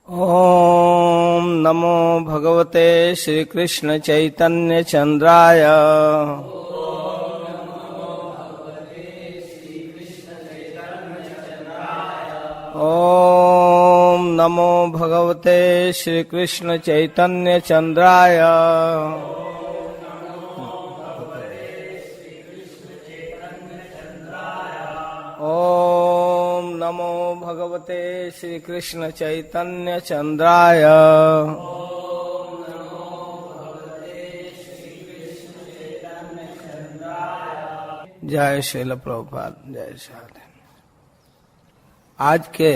ओम नमो भगवते श्री कृष्ण चैतन्य चंद्राय। ओम नमो भगवते श्री कृष्ण चैतन्य चंद्राय। ओम नमो भगवते श्री कृष्ण चैतन्य चंद्राय। जय श्रील प्रभुपाद, जय श्री। आज के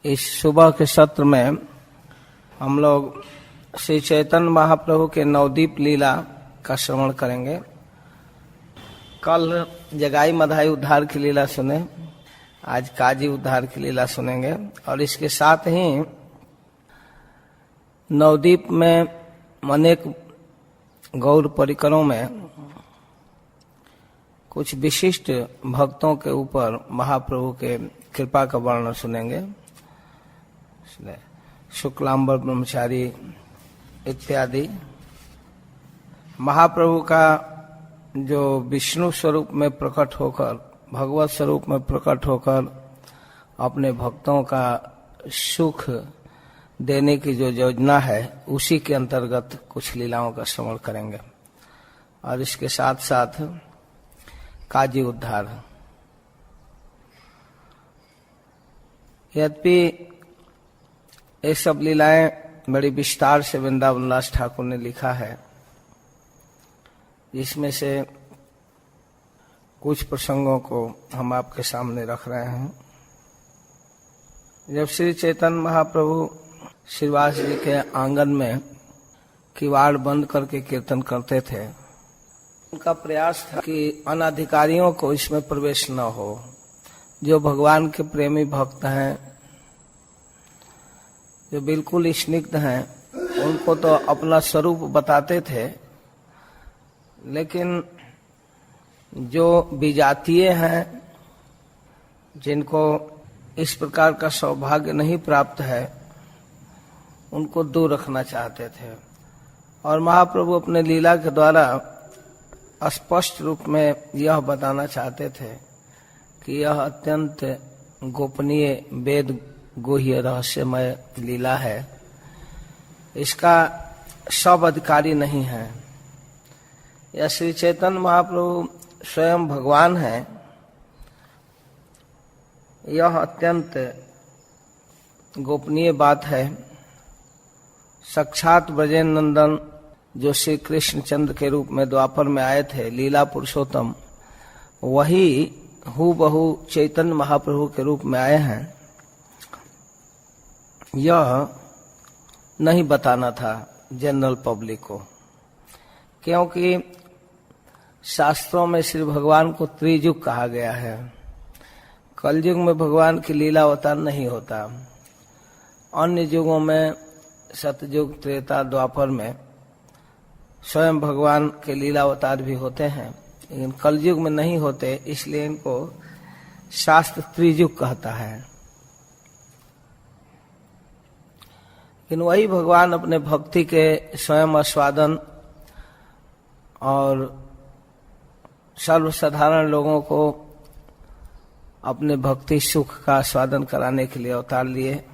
इस सुबह के सत्र में हम लोग श्री चैतन्य महाप्रभु के नवदीप लीला का श्रवण करेंगे। कल जगाई मधाई उद्धार की लीला सुने, आज काजी उद्धार की लीला सुनेंगे। और इसके साथ ही नवदीप में अनेक गौर परिकरों में कुछ विशिष्ट भक्तों के ऊपर महाप्रभु के कृपा का वर्णन सुनेंगे। शुक्लांबर ब्रह्मचारी इत्यादि महाप्रभु का जो विष्णु स्वरूप में प्रकट होकर, भगवत स्वरूप में प्रकट होकर अपने भक्तों का सुख देने की जो योजना है, उसी के अंतर्गत कुछ लीलाओं का श्रवण करेंगे। और इसके साथ साथ काजी उद्धार। यद्यपि ये सब लीलाएं बड़ी विस्तार से वृंदावन दास ठाकुर ने लिखा है, जिसमें से कुछ प्रसंगों को हम आपके सामने रख रहे हैं। जब श्री चैतन्य महाप्रभु श्रीवास जी के आंगन में किवाड़ बंद करके कीर्तन करते थे, उनका प्रयास था कि अनाधिकारियों को इसमें प्रवेश न हो। जो भगवान के प्रेमी भक्त हैं, जो बिल्कुल स्निग्ध हैं, उनको तो अपना स्वरूप बताते थे, लेकिन जो विजातीय हैं, जिनको इस प्रकार का सौभाग्य नहीं प्राप्त है, उनको दूर रखना चाहते थे। और महाप्रभु अपने लीला के द्वारा स्पष्ट रूप में यह बताना चाहते थे कि यह अत्यंत गोपनीय वेद गुह्य रहस्यमय लीला है, इसका सब अधिकारी नहीं है। यह श्री चैतन्य महाप्रभु स्वयं भगवान है, यह अत्यंत गोपनीय बात है। साक्षात ब्रजेंद्र नंदन जो श्री कृष्णचंद्र के रूप में द्वापर में आए थे, लीला पुरुषोत्तम, वही हूबहू चैतन्य महाप्रभु के रूप में आए हैं। यह नहीं बताना था जनरल पब्लिक को, क्योंकि शास्त्रों में श्री भगवान को त्रियुग कहा गया है। कलयुग में भगवान की लीला अवतार नहीं होता। अन्य युगों में सतयुग, त्रेता, द्वापर में स्वयं भगवान के लीला अवतार भी होते हैं, लेकिन कलयुग में नहीं होते, इसलिए इनको शास्त्र त्रियुग कहता है। लेकिन वही भगवान अपने भक्ति के स्वयं आस्वादन और सर्वसाधारण लोगों को अपने भक्ति सुख का आस्वादन कराने के लिए अवतार लिए।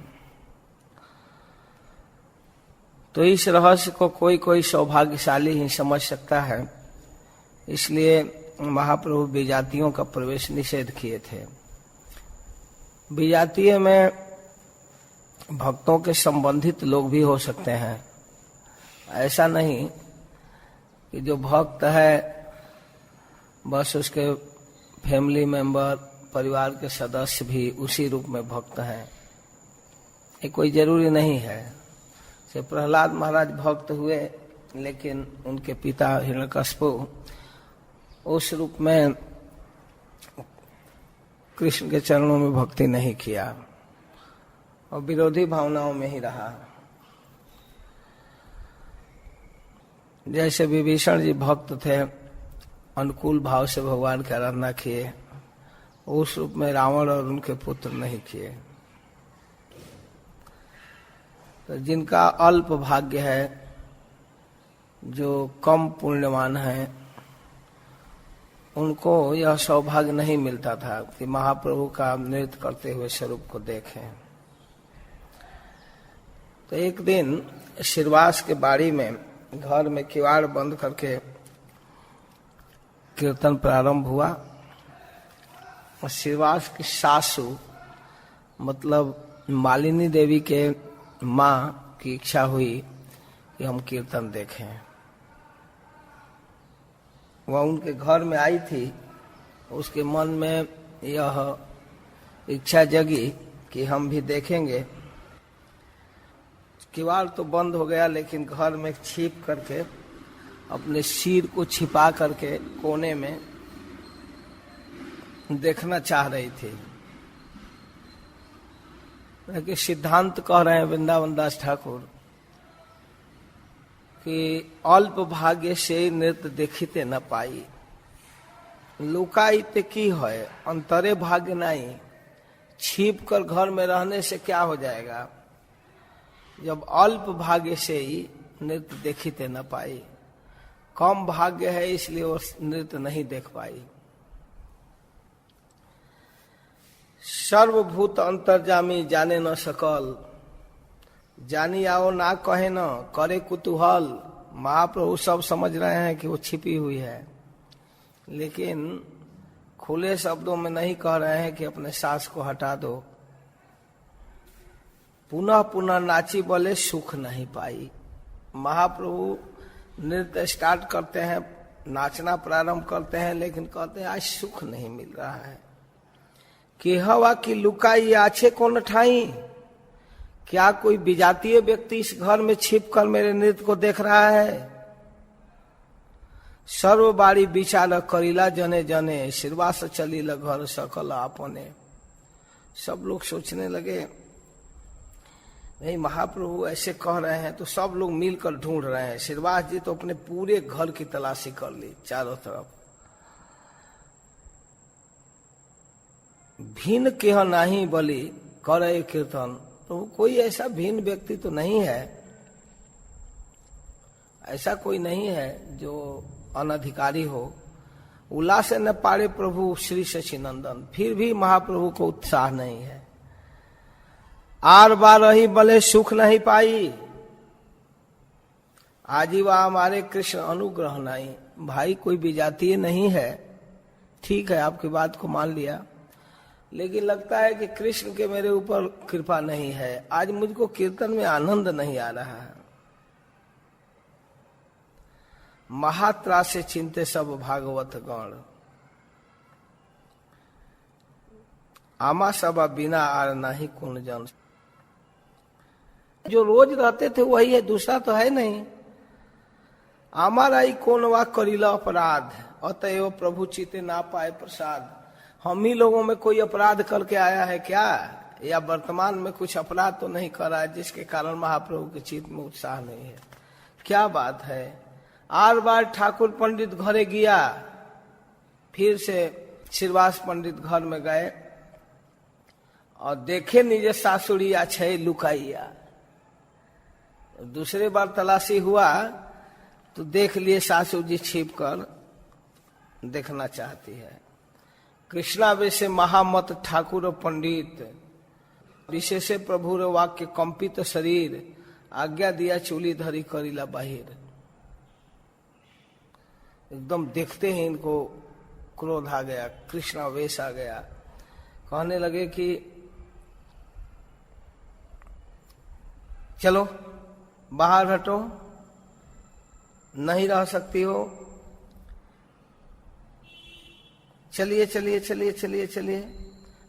तो इस रहस्य को कोई कोई सौभाग्यशाली ही समझ सकता है, इसलिए महाप्रभु विजातियों का प्रवेश निषेध किए थे। विजातीय में भक्तों के संबंधित लोग भी हो सकते हैं। ऐसा नहीं कि जो भक्त है बस उसके फैमिली मेंबर, परिवार के सदस्य भी उसी रूप में भक्त हैं, ये कोई जरूरी नहीं है। से प्रहलाद महाराज भक्त हुए, लेकिन उनके पिता हिरण्यकश्यपु उस रूप में कृष्ण के चरणों में भक्ति नहीं किया और विरोधी भावनाओं में ही रहा। जैसे विभीषण जी भक्त थे, अनुकूल भाव से भगवान की आराधना किए, उस रूप में रावण और उनके पुत्र नहीं किए। तो जिनका अल्प भाग्य है, जो कम पुण्यवान है, उनको यह सौभाग्य नहीं मिलता था कि महाप्रभु का नृत्य करते हुए स्वरूप को देखें। तो एक दिन श्रीवास के बाड़ी में घर में किवाड़ बंद करके कीर्तन प्रारंभ हुआ। श्रीवास की सासू मतलब मालिनी देवी के माँ की इच्छा हुई कि हम कीर्तन देखें। वह उनके घर में आई थी, उसके मन में यह इच्छा जगी कि हम भी देखेंगे। किवाड़ तो बंद हो गया, लेकिन घर में छिप करके अपने सिर को छिपा करके कोने में देखना चाह रही थी। कि सिद्धांत कह रहे हैं वृंदावन दास ठाकुर कि अल्प भाग्य से नृत्य देखते न पाई, लुकाई की है अंतरे भाग्य नहीं। छिप कर घर में रहने से क्या हो जाएगा, जब अल्प भाग्य से ही नृत्य देखते न पाई। कम भाग्य है इसलिए वो नृत्य नहीं देख पाई। सर्वभूत अंतर्जामी जाने न सकल, जानी आओ ना कहे न करे कुतूहल। महाप्रभु सब समझ रहे हैं कि वो छिपी हुई है, लेकिन खुले शब्दों में नहीं कह रहे हैं कि अपने सास को हटा दो। पुनः पुनः नाची बोले सुख नहीं पाई। महाप्रभु नृत्य स्टार्ट करते हैं, नाचना प्रारंभ करते हैं, लेकिन कहते हैं आज सुख नहीं मिल रहा है। कि हवा की लुकाई आछे कौन ठाई, क्या कोई विजातीय व्यक्ति इस घर में छिप कर मेरे नृत्य को देख रहा है। सर्वबाड़ी विचार करीला जने जने, श्रीवास चलीला घर सकल आपने। सब लोग सोचने लगे नहीं महाप्रभु ऐसे कह रहे हैं, तो सब लोग मिलकर ढूंढ रहे हैं। श्रीवास जी तो अपने पूरे घर की तलाशी कर ली चारों तरफ। भिन्न केह नाही बलि करे कीर्तन, तो कोई ऐसा भिन्न व्यक्ति तो नहीं है, ऐसा कोई नहीं है जो अनधिकारी हो। उल्लास न पारे प्रभु श्री शशिनंदन, फिर भी महाप्रभु को उत्साह नहीं है। आर बार रही बले सुख नहीं पाई, आजीवा हमारे कृष्ण अनुग्रह नहीं। भाई कोई विजातीय नहीं है, ठीक है आपकी बात को मान लिया, लेकिन लगता है कि कृष्ण के मेरे ऊपर कृपा नहीं है। आज मुझको कीर्तन में आनंद नहीं आ रहा है। महात्रा से चिंते सब भागवत गण, आमा सब बिना आर नाही कुण जन। जो रोज रहते थे वही है, दूसरा तो है नहीं। आमाराई कौन वा करीला अपराध, अतएव प्रभु चिते ना पाए प्रसाद। हम ही लोगों में कोई अपराध करके आया है क्या, या वर्तमान में कुछ अपराध तो नहीं कर रहा है जिसके कारण महाप्रभु के चित्त में उत्साह नहीं है। क्या बात है। आर बार ठाकुर पंडित घरे गया, फिर से श्रीवास पंडित घर में गए और देखे निजे सासुरिया छे लुकाइया। दूसरे बार तलाशी हुआ तो देख लिए सासू जी छिप कर देखना चाहती है। कृष्णावेश महामत ठाकुर पंडित, विशेष प्रभुर वाक्य कंपित शरीर, आज्ञा दिया चूली धरी करीला बाहिर। एकदम देखते ही इनको क्रोध आ गया, कृष्णावेश आ गया। कहने लगे कि चलो बाहर हटो, नहीं रह सकती हो, चलिए चलिए चलिए चलिए चलिए,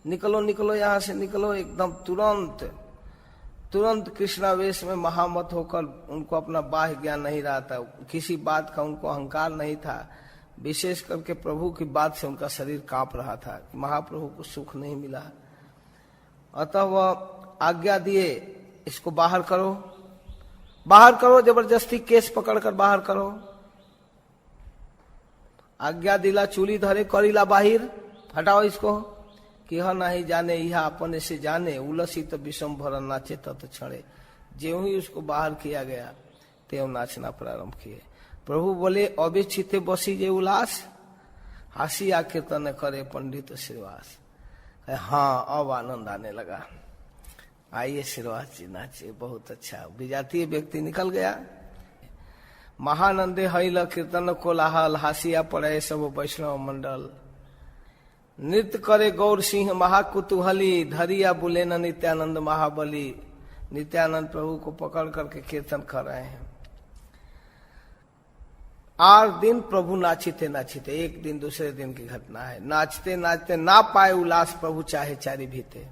निकलो निकलो यहां से निकलो। एकदम तुरंत कृष्णावेश में महामत होकर, उनको अपना बाह्य ज्ञान नहीं रहा था, किसी बात का उनको अहंकार नहीं था। विशेष करके प्रभु की बात से उनका शरीर कांप रहा था, महाप्रभु को सुख नहीं मिला। अतः वह आज्ञा दिए इसको बाहर करो, बाहर करो, जबरदस्ती केस पकड़कर बाहर करो। आज्ञा दिला चूली धरे करीला बाहिर, हटाओ इसको। कि यह नहीं जाने यह अपने से जाने, उलसी तो विषम भर नाचे तत् छड़े। ज्यों ही उसको बाहर किया गया त्यों नाचना प्रारंभ किए। प्रभु बोले अबे चित्ते बसी जे उल्लास, हासिया कीर्तन करे पंडित श्रीवास। हाँ अब आनंद आने लगा, आइए श्रीवास जी नाचिए, बहुत अच्छा। विजातीय व्यक्ति निकल गया। महानंदे हईल कीर्तन कोलाहल, हासिया पड़े सब वैष्णव मंडल। नृत्य करे गौर सिंह महाकुतूहली, धरिया बुले न नित्यानंद महाबली। नित्यानंद प्रभु को पकड़ करके कीर्तन कर रहे हैं। 8 दिन प्रभु नाचते नाचते, एक दिन दूसरे दिन की घटना है, नाचते नाचते ना पाए उल्लास प्रभु चाहे चारी भीते।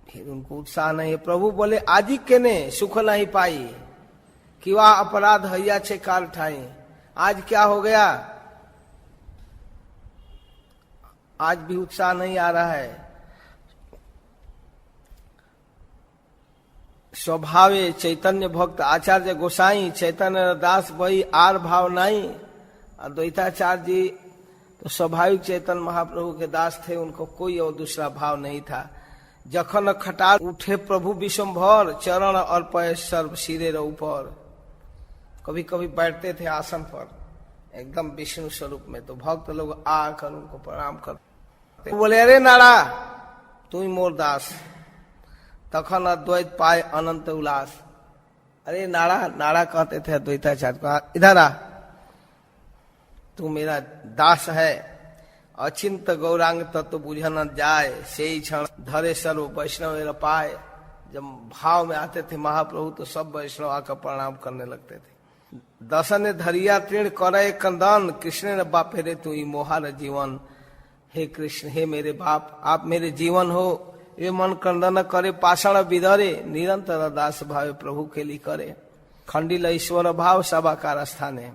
फिर उनको उत्साह नहीं है। प्रभु बोले आदि केने सुख नहीं पाई, कि वह अपराध हैया छे कार ठाई। आज क्या हो गया, आज भी उत्साह नहीं आ रहा है। स्वभावे चैतन्य भक्त आचार्य गोसाई, चैतन्य दास वही आर भाव नहीं। अद्वैताचार्य जी तो स्वाभाविक चैतन्य महाप्रभु के दास थे, उनको कोई और दूसरा भाव नहीं था। जखन खटाल उठे प्रभु विश्वभर, चरण अर्पय सर्व सिरे ऊपर। कभी कभी बैठते थे आसन पर एकदम विष्णु स्वरूप में, तो भक्त लोग आकर उनको प्रणाम करते, बोले अरे नारा तू ही मोर दास। तखन अद्वैत पाए अनंत उल्लास। अरे नारा, नारा कहते थे अद्वैताचार्य को, इधर आ, तू मेरा दास है। अचिंत गौरांग तत्व बुझन जाए, से ही क्षण धरे सर्व वैष्णव पाए। जब भाव में आते थे महाप्रभु तो सब वैष्णव आकर प्रणाम करने लगते थे। दसन धरिया तृण करे कंदन, कृष्ण ने बाप रे तू ही मोहार जीवन। हे कृष्ण, हे मेरे बाप, आप मेरे जीवन हो। ये मन कंदन करे पाषाण विधरे, निरंतर दास भावे प्रभु के लिए करे। खंडिल ईश्वर भाव सभाकार स्थाने,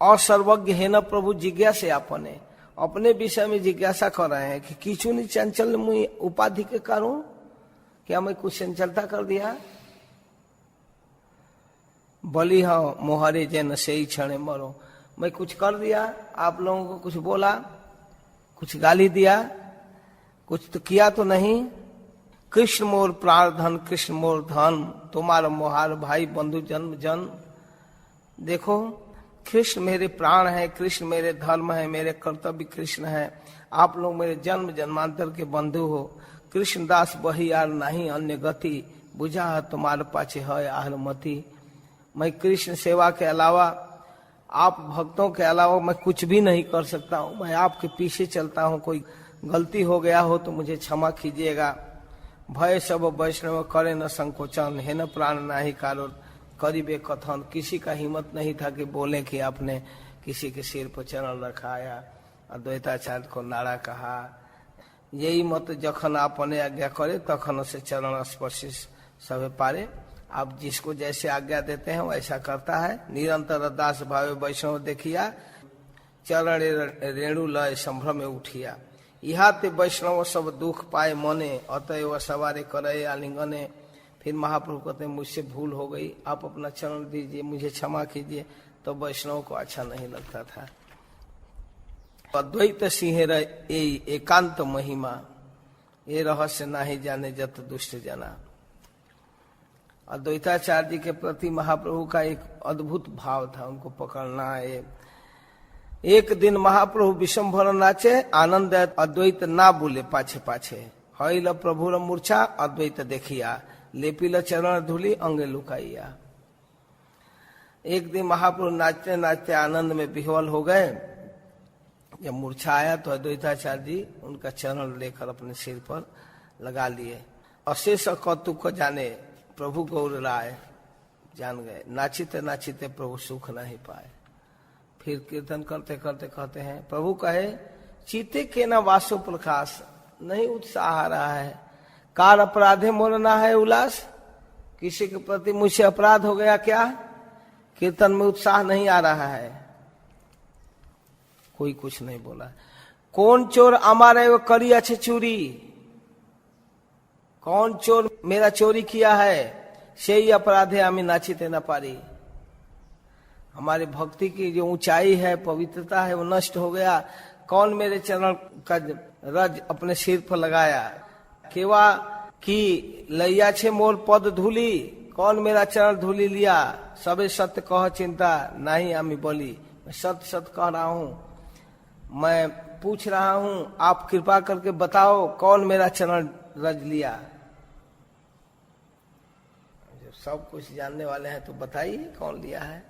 और सर्वज्ञ है न प्रभु जिज्ञासे अपने। अपने विषय में जिज्ञासा कर रहे हैं कि किचु नहीं चंचल मुई उपाधि के करूं, क्या मैं कुछ चंचलता कर दिया। बली हाँ मोहरे जैन से ही क्षण मरो, मैं कुछ कर दिया, आप लोगों को कुछ बोला, कुछ गाली दिया, कुछ तो किया तो नहीं। कृष्ण मोर प्राण धन, कृष्ण मोर धन, तुम्हारा मोहार भाई बंधु जन्म जन। देखो कृष्ण मेरे प्राण है, कृष्ण मेरे धर्म है, मेरे कर्तव्य कृष्ण है। आप लोग मेरे जन्म जन्मांतर के बंधु हो। कृष्ण दास वही यार नहीं अन्य गति, बुझा है तुम्हारे पाछे है आहर मति। मैं कृष्ण सेवा के अलावा, आप भक्तों के अलावा मैं कुछ भी नहीं कर सकता हूँ। मैं आपके पीछे चलता हूँ, कोई गलती हो गया हो तो मुझे क्षमा कीजिएगा। भय सब वैष्णव करे न संकोचन, है न प्राण नाही कारो करीबे कथन। किसी का हिम्मत नहीं था कि बोले कि आपने किसी के सिर पर चरण रखाया, अद्वैताचार्य को नारा कहा। यही मत जखन आपने आज्ञा करे तखन से चरण स्पर्शी सभे पारे। आप जिसको जैसे आज्ञा देते हैं वैसा करता है। निरंतर दास भावे वैष्णव देखिया, चरण रेणु लय संभ्रम में उठिया। यहाँ ते वैष्णव सब दुख पाए मने, अतएव सवारे करे आलिंगने। फिर महाप्रभु कहते मुझसे भूल हो गई, आप अपना चरण दीजिए, मुझे क्षमा कीजिए। तो वैष्णव को अच्छा नहीं लगता था। अद्वैत सिंह एकांत महिमा, ये रहस्य नहीं जाने जत दुष्ट जना। अद्वैताचार्य जी के प्रति महाप्रभु का एक अद्भुत भाव था, उनको पकड़ना है। एक दिन महाप्रभु विश्वभर नाचे, आनंद अद्वैत ना बोले पाछे पाछे। हईल प्रभु र मूर्छा अद्वैत देखिया, लेपिल चरण धूली अंगे लुकाइया। एक दिन महाप्रभु नाचते नाचते आनंद में विह्वल हो गए। जब मूर्छा आया तो अद्वैताचार्य जी उनका चरण लेकर अपने सिर पर लगा लिए। अशेष कौतुक को जाने प्रभु गौर राय, जान गए। नाचते नाचते प्रभु सुख नहीं पाए। फिर कीर्तन करते करते कहते हैं, प्रभु कहे चीते के न वासो प्रकाश, नहीं उत्साह आ रहा है। कार अपराधे मोरना है उल्लास, किसी के प्रति मुझसे अपराध हो गया क्या? कीर्तन में उत्साह नहीं आ रहा है। कोई कुछ नहीं बोला। कौन चोर हमारे वो करी अच्छे चोरी, कौन चोर मेरा चोरी किया है, से ही अपराध है हमें नाचिते न पारी। हमारे भक्ति की जो ऊंचाई है, पवित्रता है, वो नष्ट हो गया। कौन मेरे चरण का रज अपने सिर पर लगाया? केवा कि लैया छे मोर पद धूली, कौन मेरा चरण धूली लिया, सबे सत्य कह चिंता नहीं आमी बोली। मैं सत्य सत्य कह रहा हूं, मैं पूछ रहा हूं, आप कृपा करके बताओ कौन मेरा चरण रज लिया। जब सब कुछ जानने वाले हैं तो बताइए कौन लिया है।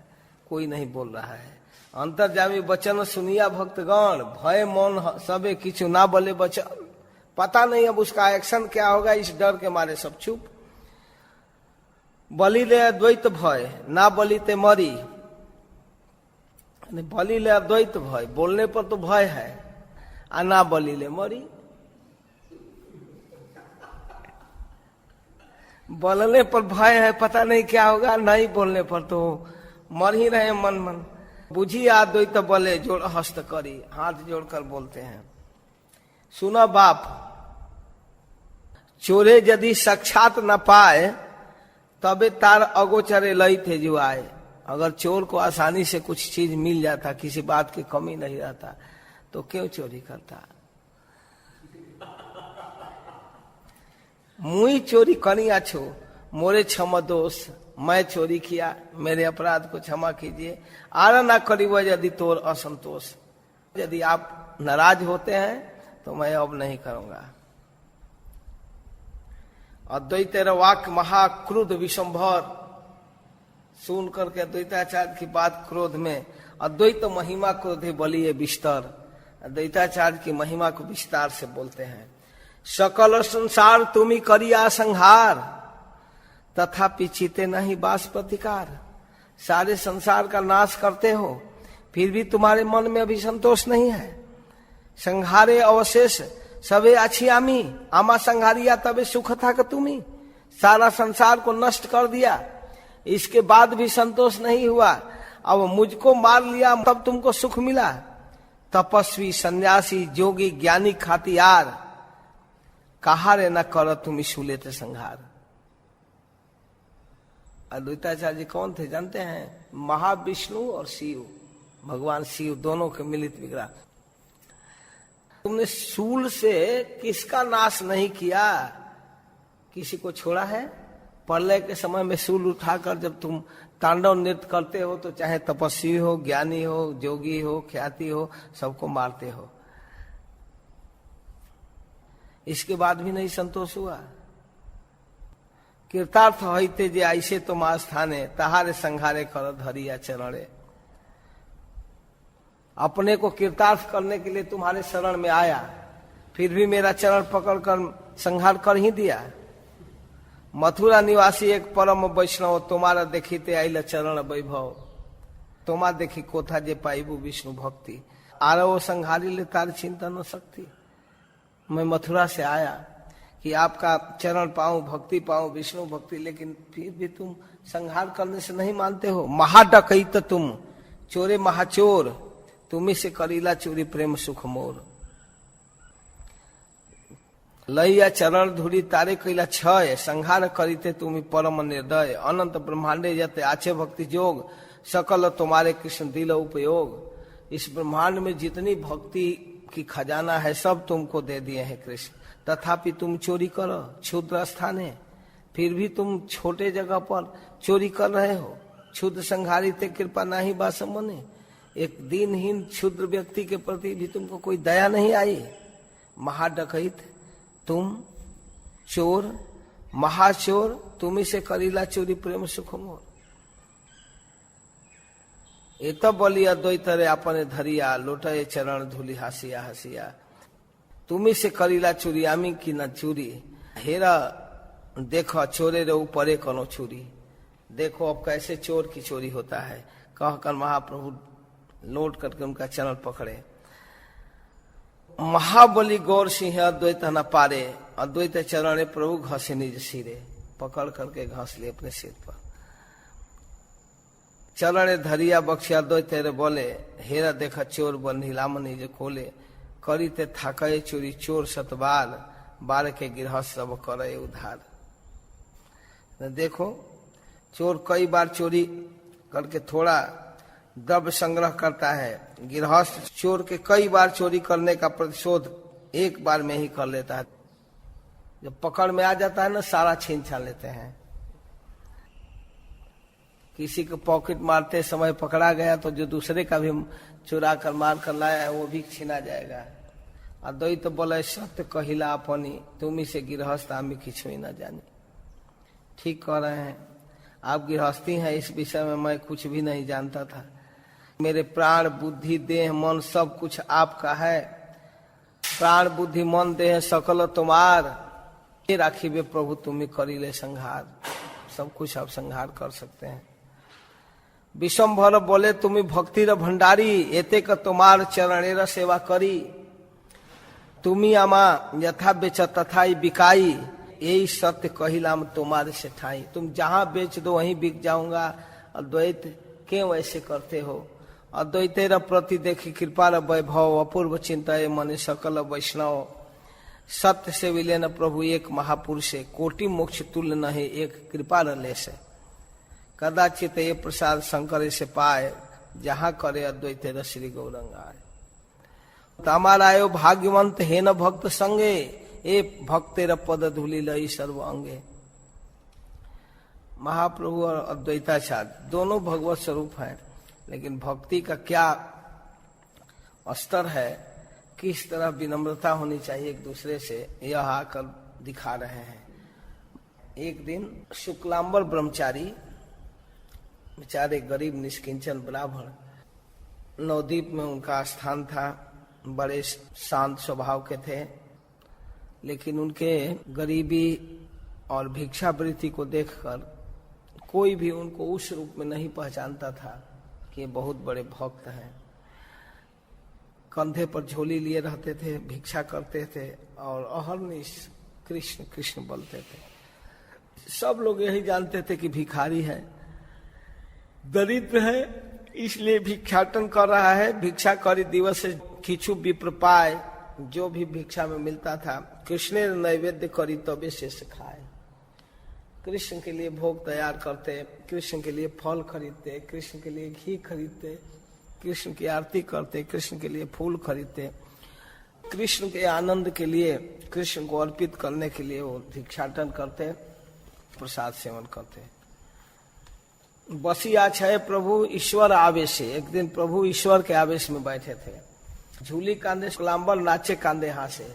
कोई नहीं बोल रहा है। अंतर्जामी वचन सुनिया भक्तगण, भय मौन सबे किछु ना बोले वचन। पता नहीं अब उसका एक्शन क्या होगा, इस डर के मारे सब चुप। बलि ले अद्वैत भय, ना बलि ते मरी। बलि ले अद्वैत भय, बोलने पर तो भय है, आ ना बलि ले मरी। बोलने पर भय है, पता नहीं क्या होगा, नहीं बोलने पर तो मर ही रहे मन मन। बुझी अद्वैत बोले जोड़ हस्त करी, हाथ जोड़कर बोलते हैं। सुनो बाप, चोरे यदि साक्षात न पाए तबे तार अगोचरे लई थे जुआए। अगर चोर को आसानी से कुछ चीज मिल जाता, किसी बात की कमी नहीं रहता, तो क्यों चोरी करता। मुई चोरी कनिया छो मोरे क्षमा दोष, मैं चोरी किया, मेरे अपराध को क्षमा कीजिए। आरा ना करीब यदि तोर असंतोष, यदि आप नाराज होते हैं तो मैं अब नहीं करूंगा। अद्वैत वाक्य महाक्रोध विषंभर, सुन करके अद्वैताचार्य की बात क्रोध में, अद्वैत महिमा क्रोधे बलिए विस्तर। अद्वैताचार्य की महिमा को विस्तार से बोलते हैं। सकल संसार तुम्ही करिया संहार, तथापि चिते नहीं बास प्रतिकार। सारे संसार का नाश करते हो, फिर भी तुम्हारे मन में अभी संतोष नहीं है। संहारे अवशेष सबे अच्छी आमी, आमा संहारिया तबे सुख था कि तुम्ही। सारा संसार को नष्ट कर दिया, इसके बाद भी संतोष नहीं हुआ। अब मुझको मार लिया तब तुमको सुख मिला। तपस्वी सन्यासी जोगी ज्ञानी खातियार, कहा रे न करो तुम सुलेते संहार। अद्वैताचार्य जी कौन थे जानते हैं? महाविष्णु और शिव, भगवान शिव दोनों के मिलित विग्रह। तुमने शूल से किसका नाश नहीं किया, किसी को छोड़ा है? प्रलय के समय में शूल उठाकर जब तुम तांडव नृत्य करते हो तो चाहे तपस्वी हो, ज्ञानी हो, जोगी हो, ख्याति हो, सबको मारते हो। इसके बाद भी नहीं संतोष हुआ। कृतार्थ होते जे ऐसे तुम आस्थाने, तहारे संघारे कर धरिया चरणे। अपने को कृतार्थ करने के लिए तुम्हारे शरण में आया, फिर भी मेरा चरण पकड़कर संहार कर ही दिया। मथुरा निवासी एक परम वैष्णव, तुम्हारा देखीते आइल चरण वैभव। तुम्हार देखी कोथा जे पाइबू विष्णु भक्ति। आरो संहारी ले तार चिंता न सकती। मैं मथुरा से आया कि आपका चरण पाऊं, भक्ति पाऊं, विष्णु भक्ति, लेकिन फिर भी तुम संहार करने से नहीं मानते हो। महाडकैत तुम चोरे महाचोर, तुम्ही से करीला चोरी प्रेम सुख मोर। लैया चरण धूरी तारे कैला क्षय, संहार करीते तुम्ही परम निर्दय। अनंत ब्रह्मांडे जते आचे भक्ति जोग, सकल तुम्हारे कृष्ण दिल उपयोग। इस ब्रह्मांड में जितनी भक्ति की खजाना है सब तुमको दे दिए हैं कृष्ण, तथापि तुम चोरी करो क्षुद्र स्थाने। फिर भी तुम छोटे जगह पर चोरी कर रहे हो। क्षुद्र संहारी ते कृपा नाही बासमने। एक दीनहीन क्षुद्र व्यक्ति के प्रति भी तुमको कोई दया नहीं आई। महाडकैत तुम, चोर, महाचोर, तुम्ही से करीला चोरी प्रेम सुख मोर। ये तो बोली अद्वैत रे अपने धरिया, लोटे चरण धूली हसिया हसिया। तुम्ही से करीला चोरी आमी की न चोरी। हेरा देखो चोरे रे ऊपरे कनो चोरी। देखो अब कैसे चोर की चोरी होता है। कहकर महाप्रभु लौट करके उनका चरण पकड़े। महाबली गौर सिंह अद्वैत न पारे, अद्वैत चरण प्रभु घसे निज सिरे। पकड़ करके घस लिए अपने सिर पर। चरण धरिया बख्शिया अद्वैत रे बोले, हेरा देखा चोर बन नीलाम निज खोले। करी ते थाके चोरी चोर सतबार, बार के गृहस्थ सब करे उधार। देखो चोर कई बार चोरी करके थोड़ा द्रव्य संग्रह करता है। गृहस्थ चोर के कई बार चोरी करने का प्रतिशोध एक बार में ही कर लेता है। जब पकड़ में आ जाता है ना, सारा छीन छान लेते हैं। किसी को पॉकेट मारते समय पकड़ा गया तो जो दूसरे का भी चुरा कर मार कर लाया है वो भी छीना जाएगा। अद्वैत तो बोले सत्य कहिला अपनी, तुम्ही से गिरहस्थ आमी किछु ही न जानी। ठीक कह रहे हैं, आप गृहस्थी हैं, इस विषय में मैं कुछ भी नहीं जानता था। मेरे प्राण बुद्धि देह मन सब कुछ आपका है। प्राण बुद्धि मन देह सकल तुम्हार, राखी वे प्रभु तुम्हें करी ले संहार। सब कुछ आप संहार कर सकते हैं। विश्वम्भर बोले तुम्हें भक्ति र भंडारी, एते का तुम्हार चरणेर सेवा करी। तुम्ही आमा यथा बेच तथा बिकाई, यही सत्य कहिलाम तुम्हारे से ठाई। तुम जहां बेच दो वहीं बिक जाऊंगा। अद्वैत क्यों ऐसे करते हो? अद्वैतेर प्रति देखी कृपा र वैभव, अपूर्व चिंता मन सकल वैष्णव। सत्य से विलेन प्रभु एक महापुरुष, कोटि मोक्ष तुल्य नहीं एक कृपा रले से। कदाचित ये प्रसाद शंकर से पाए, जहाँ करे अद्वैतेर श्री गौरंग आए। तमारायो भाग्यवंत हे न भक्त संगे, ए भक्तेर पद धूलि लई सर्व अंगे। महाप्रभु और अद्वैताचार्य दोनों भगवत स्वरूप हैं, लेकिन भक्ति का क्या स्तर है, किस तरह विनम्रता होनी चाहिए एक दूसरे से, यह आकर दिखा रहे हैं। एक दिन शुक्लांबर ब्रह्मचारी, बेचारे गरीब निष्किंचन ब्राह्मण, नवद्वीप में उनका स्थान था। बड़े शांत स्वभाव के थे, लेकिन उनके गरीबी और भिक्षावृत्ति को देखकर कोई भी उनको उस रूप में नहीं पहचानता था कि ये बहुत बड़े भक्त हैं। कंधे पर झोली लिए रहते थे, भिक्षा करते थे और अहर्निश कृष्ण कृष्ण बोलते थे। सब लोग यही जानते थे कि भिखारी है, दरिद्र है, इसलिए भिक्षाटन कर रहा है। भिक्षा करी दिवस से किछु विप्र पाए, जो भी भिक्षा में मिलता था कृष्ण नैवेद्य करी तबे शेष खाए। कृष्ण के लिए भोग तैयार करते, कृष्ण के लिए फल खरीदते, कृष्ण के लिए घी खरीदते, कृष्ण की आरती करते, कृष्ण के लिए फूल खरीदते, कृष्ण के आनंद के लिए, कृष्ण को अर्पित करने के लिए वो भिक्षाटन करते, प्रसाद सेवन करते। बसिया छय प्रभु ईश्वर आवेश। एक दिन प्रभु ईश्वर के आवेश में बैठे थे। झूली कांदे शुक्लांबर नाचे कांदे हासे।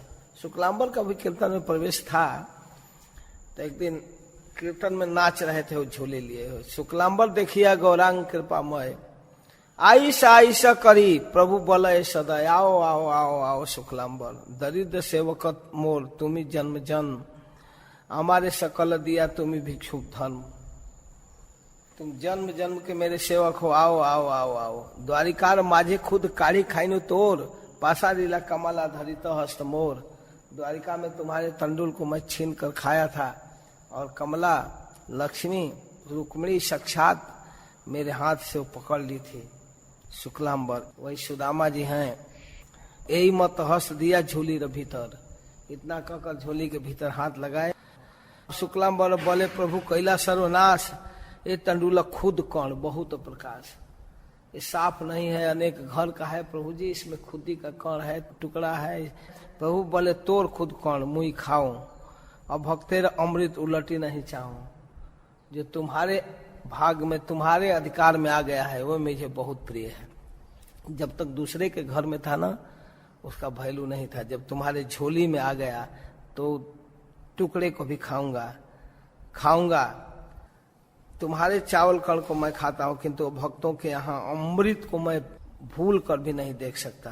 शुक्लांबर का भी कीर्तन में प्रवेश था, तो एक दिन कीर्तन में नाच रहे थे वो झूले लिए हुए। शुक्लांबर देखिया गौरांग कृपामय, आईसा आईसा करी प्रभु बोले सदा, आओ आओ आओ आओ शुक्लांबर, दरिद्र सेवक मोर तुम्ही जन्म जन्म, हमारे सकल दिया तुम्ही भिक्षुक धर्म। तुम जन्म जन्म के मेरे सेवक हो, आओ आओ आओ आओ। द्वारिकार माझे खुद काढ़ी खाइनु तोर, पासा लीला कमला धरित हस्त मोर। द्वारिका में तुम्हारे तंडुल को मैं छीन कर खाया था, और कमला लक्ष्मी रुक्मिणी साक्षात मेरे हाथ से वो पकड़ ली थी। शुक्लांबर वही सुदामा जी हैं। यही मत हंस दिया झोली रे भीतर, इतना कहकर झोली के भीतर हाथ लगाए। शुक्लांबर बोले प्रभु कैला सर्वनाश, ये तंडुल खुद कण बहुत प्रकाश। ये साफ नहीं है, अनेक घर का है प्रभु जी, इसमें खुदी का कण है, टुकड़ा है। प्रभु बोले तोर खुद कण मुई खाऊं, और भक्तेर अमृत उलटी नहीं चाहूं। जो तुम्हारे भाग में, तुम्हारे अधिकार में आ गया है, वो मुझे बहुत प्रिय है। जब तक दूसरे के घर में था ना, उसका वैल्यू नहीं था। जब तुम्हारे झोली में आ गया तो टुकड़े को भी खाऊंगा खाऊंगा। तुम्हारे चावल कण को मैं खाता हूं, किंतु भक्तों के यहाँ अमृत को मैं भूल कर भी नहीं देख सकता।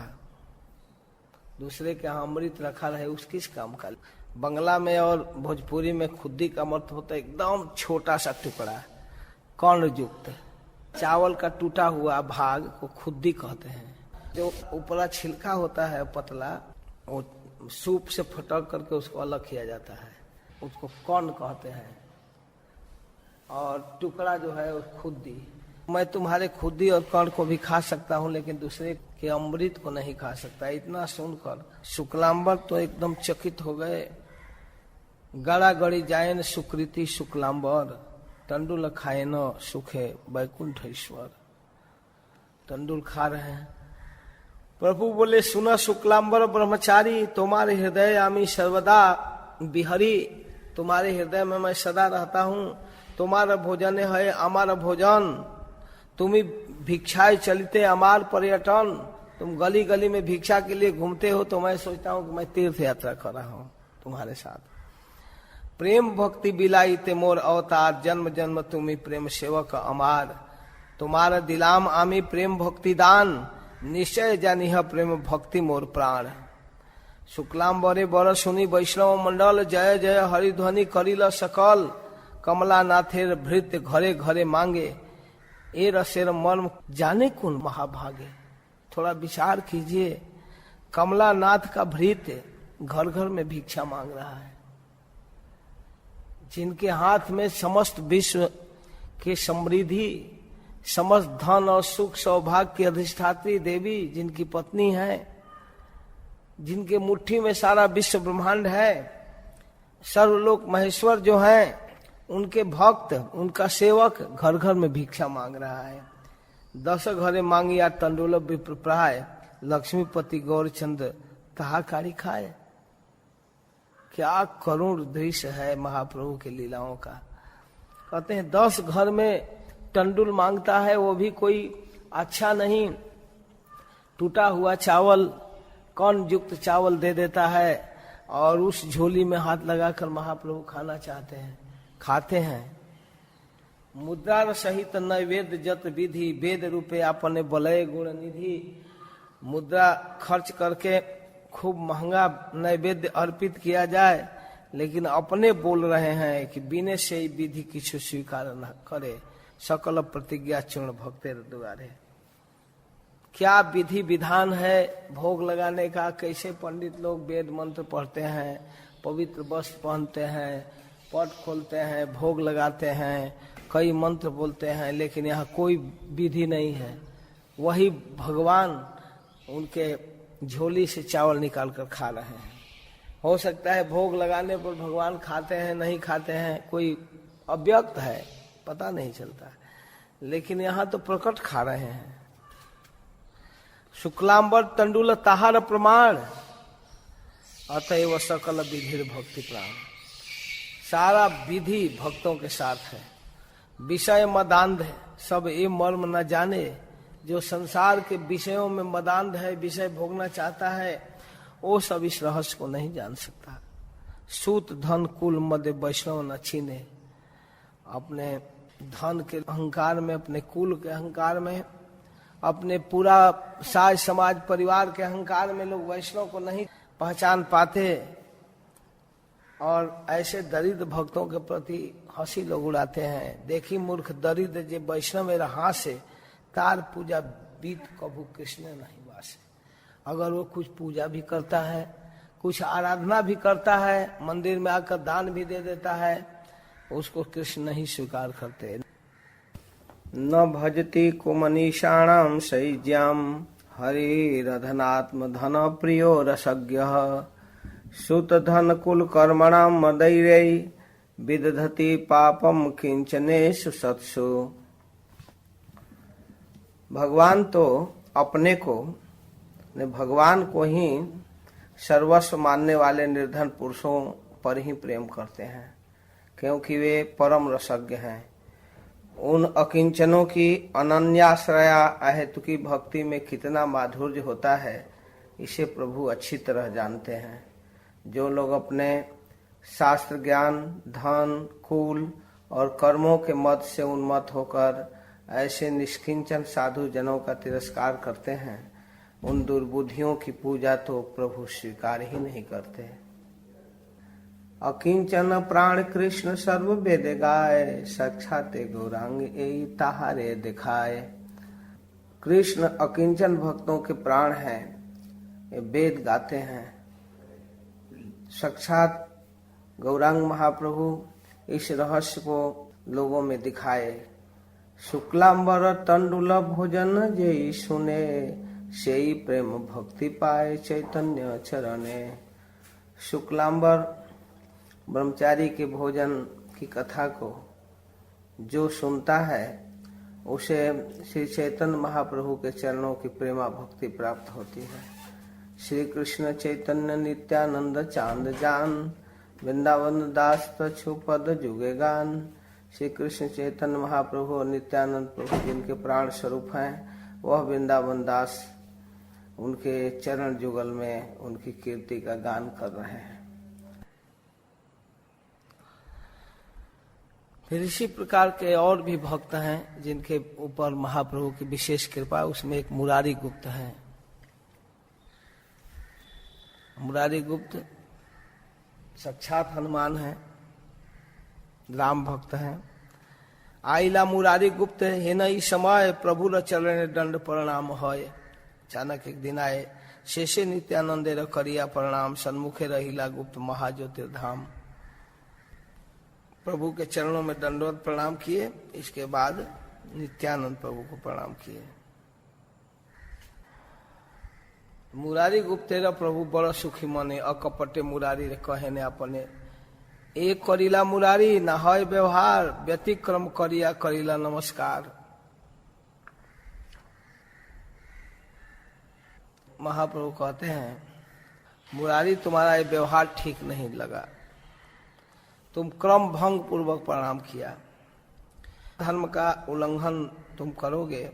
दूसरे के यहाँ अमृत रखा रहे उस किस काम का। बंगला में और भोजपुरी में खुद्दी का अर्थ होता है एकदम छोटा सा टुकड़ा कर्ण युक्त। चावल का टूटा हुआ भाग को खुद्दी कहते हैं। जो ऊपरा छिलका होता है पतला, वो सूप से फटक करके उसको अलग किया जाता है, उसको कर्ण कहते हैं। और टुकड़ा जो है वो खुद्दी। मैं तुम्हारे खुद्दी और कर्ण को भी खा सकता हूँ, लेकिन दूसरे के अमृत को नहीं खा सकता। इतना सुनकर शुक्लांबर तो एकदम चकित हो गए। गड़ा गड़ी जायन सुकृति शुक्लांबर, तंडुल खाए न सुखे वैकुंठ ईश्वर। तंडुल खा रहे हैं। प्रभु बोले सुना शुक्लांबर ब्रह्मचारी, तुम्हारे हृदय आमी सर्वदा, बिहरी, तुम्हारे हृदय में मैं सदा रहता हूँ। तुम्हारा भोजन है हमारा भोजन, तुम्ही भिक्षाएं चलते हमार पर्यटन। तुम गली गली में भिक्षा के लिए घूमते हो तो मैं सोचता हूँ कि मैं तीर्थ यात्रा कर रहा हूँ तुम्हारे साथ। प्रेम भक्ति बिलाई ते मोर अवतार, जन्म जन्म तुम्ही प्रेम सेवक अमार। तुम्हारा दिलाम आमी प्रेम भक्ति दान, निश्चय जानिह प्रेम भक्ति मोर प्राण। शुक्लाम बरे बर सुनी वैष्णव मंडल, जय जय हरिध्वनि करिल सकल। कमला नाथेर भृत्य घरे घरे मांगे, ए रसेर मर्म जाने कौन महाभागे। थोड़ा विचार कीजिए, कमला नाथ का भृत्य घर घर में भिक्षा मांग रहा है, जिनके हाथ में समस्त विश्व के समृद्धि, समस्त धन और सुख सौभाग्य की अधिष्ठात्री देवी जिनकी पत्नी है, जिनके मुट्ठी में सारा विश्व ब्रह्मांड है, सर्वलोक महेश्वर जो है, उनके भक्त, उनका सेवक घर घर में भिक्षा मांग रहा है। 10 घरे मांगिया तंडुल विप्र प्राय, लक्ष्मीपति गौरचंद्र तहाकारी खाए। क्या करुण दृश्य है महाप्रभु के लीलाओं का। कहते हैं 10 घर में टंडुल मांगता है, वो भी कोई अच्छा नहीं, टूटा हुआ चावल, कौन युक्त चावल दे देता है, और उस झोली में हाथ लगाकर महाप्रभु खाना चाहते हैं, खाते हैं। मुद्रा सहित नैवेद्य जत विधि, वेद रूपे अपने बलय गुण निधि। मुद्रा खर्च करके खूब महंगा नैवेद्य अर्पित किया जाए, लेकिन अपने बोल रहे हैं कि बिने से विधि किछु स्वीकार न करे, सकल प्रतिज्ञा चूर्ण भक्तेर द्वारे। क्या विधि विधान है भोग लगाने का। कैसे पंडित लोग वेद मंत्र पढ़ते हैं, पवित्र वस्त्र पहनते हैं, पट खोलते हैं, भोग लगाते हैं, कई मंत्र बोलते हैं, लेकिन यहाँ कोई विधि नहीं है। वही भगवान उनके झोली से चावल निकाल कर खा रहे हैं। हो सकता है भोग लगाने पर भगवान खाते हैं नहीं खाते हैं, कोई अव्यक्त है, पता नहीं चलता, लेकिन यहाँ तो प्रकट खा रहे हैं। शुक्लांबर तंडुल ताहार प्रमाण, अतएव सकल विधि भक्ति प्राण। सारा विधि भक्तों के साथ है। विषय मदांध है, सब ये मर्म न जाने। जो संसार के विषयों में मदांध है, विषय भोगना चाहता है, वो सब इस रहस्य को नहीं जान सकता। सूत धन कुल मद वैष्णव न छीने। अपने धन के अहंकार में, अपने कुल के अहंकार में, अपने पूरा साज समाज परिवार के अहंकार में लोग वैष्णव को नहीं पहचान पाते, और ऐसे दरिद्र भक्तों के प्रति हंसी लोग उड़ाते हैं। देखी मूर्ख दरिद्र जे वैष्णव मेरा हाथ से, तार पूजा बीत कभू कृष्ण नहीं वासे। अगर वो कुछ पूजा भी करता है, कुछ आराधना भी करता है, मंदिर में आकर दान भी दे देता है, उसको कृष्ण नहीं स्वीकार करते। न भजति कुमनीषाणाम सैज्याम, हरिरधनात्म धन प्रियो रसज्ञः। सुत धन कुल कर्मणाम मदैर्यै, विदधति पापम किंचनेषु सत्सु। भगवान तो अपने को, भगवान को ही सर्वस्व मानने वाले निर्धन पुरुषों पर ही प्रेम करते हैं, क्योंकि वे परम रसज्ञ हैं। उन अकिंचनों की अनन्याश्रया अहेतुकी भक्ति में कितना माधुर्य होता है, इसे प्रभु अच्छी तरह जानते हैं। जो लोग अपने शास्त्र ज्ञान, धन, कुल और कर्मों के मत से उन्मत्त होकर ऐसे निष्किंचन साधु जनों का तिरस्कार करते हैं, उन दुर्बुद्धियों की पूजा तो प्रभु स्वीकार ही नहीं करते। अकिंचन प्राण कृष्ण सर्व वेद गाय, साक्षाते गौरांग एई ताहारे दिखाए। कृष्ण अकिंचन भक्तों के प्राण हैं, ये वेद गाते हैं। साक्षात गौरांग महाप्रभु इस रहस्य को लोगों में दिखाए। शुक्लांबर तंडुल भोजन जेई सुने, सेई प्रेम भक्ति पाए चैतन्य चरणे। शुक्लांबर ब्रह्मचारी के भोजन की कथा को जो सुनता है, उसे श्री चैतन्य महाप्रभु के चरणों की प्रेमा भक्ति प्राप्त होती है। श्री कृष्ण चैतन्य नित्यानंद चांद जान, वृंदावन दास तछु पद जुगे गान। श्री कृष्ण चैतन्य महाप्रभु नित्यानंद प्रभु जिनके प्राण स्वरूप हैं, वह वृंदावन दास उनके चरण जुगल में उनकी कीर्ति का गान कर रहे हैं। फिर इसी प्रकार के और भी भक्त हैं जिनके ऊपर महाप्रभु की विशेष कृपा। उसमें एक मुरारी गुप्त है। मुरारी गुप्त साक्षात हनुमान है, राम भक्त हैं। आइला मुरारी गुप्त हे नई समय प्रभु र चरण दंड प्रणाम होय। अचानक एक दिन आए, शेषे नित्यानंदे र करिया प्रणाम। सन्मुखे रहिला गुप्त महाज्योतिर्धाम। प्रभु के चरणों में दंडवत प्रणाम किए। इसके बाद नित्यानंद प्रभु को प्रणाम किए। मुरारी गुप्तेरा प्रभु बड़ा सुखी मने। अकपटे मुरारी रे कहे ने अपने, एक करिला मुरारी न है व्यवहार। व्यतिक्रम करिया करिला नमस्कार। महाप्रभु कहते हैं, मुरारी तुम्हारा ये व्यवहार ठीक नहीं लगा। तुम क्रम भंग पूर्वक प्रणाम किया। धर्म का उल्लंघन तुम करोगे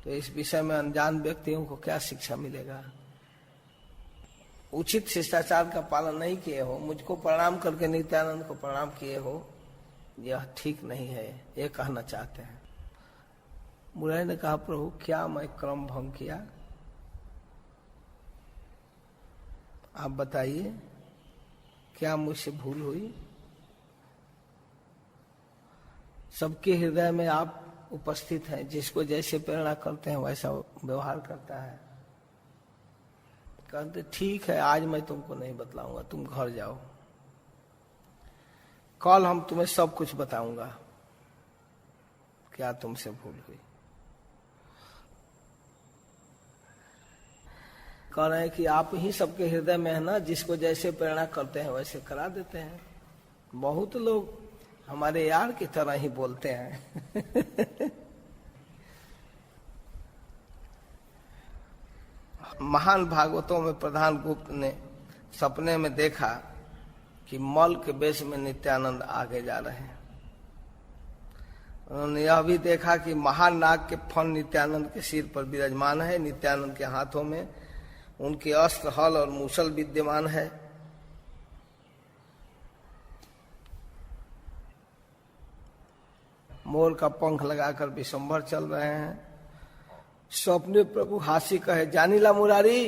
तो इस विषय में अनजान व्यक्तियों को क्या शिक्षा मिलेगा। उचित शिष्टाचार का पालन नहीं किए हो, मुझको प्रणाम करके नित्यानंद को प्रणाम किए हो, यह ठीक नहीं है, ये कहना चाहते हैं। मुरारी ने कहा, प्रभु क्या मैं क्रम भंग किया, आप बताइए, क्या मुझसे भूल हुई। सबके हृदय में आप उपस्थित हैं, जिसको जैसे प्रेरणा करते हैं वैसा व्यवहार करता है। कहते ठीक है, आज मैं तुमको नहीं बतलाऊंगा, तुम घर जाओ, कल हम तुम्हें सब कुछ बताऊंगा क्या तुमसे भूल हुई। कह रहे हैं कि आप ही सबके हृदय में है ना, जिसको जैसे प्रेरणा करते हैं वैसे करा देते हैं। बहुत लोग हमारे यार की तरह ही बोलते हैं। महान भागवतों में प्रधान गुप्त ने सपने में देखा कि मल के वेश में नित्यानंद आगे जा रहे हैं। उन्होंने यह भी देखा कि महानाग के फन नित्यानंद के सिर पर विराजमान है। नित्यानंद के हाथों में उनके अस्त्र, हल और मूसल विद्यमान है। मोर का पंख लगाकर विशंभर चल रहे हैं। स्वप्ने प्रभु हासी कहे, जानिला मुरारी,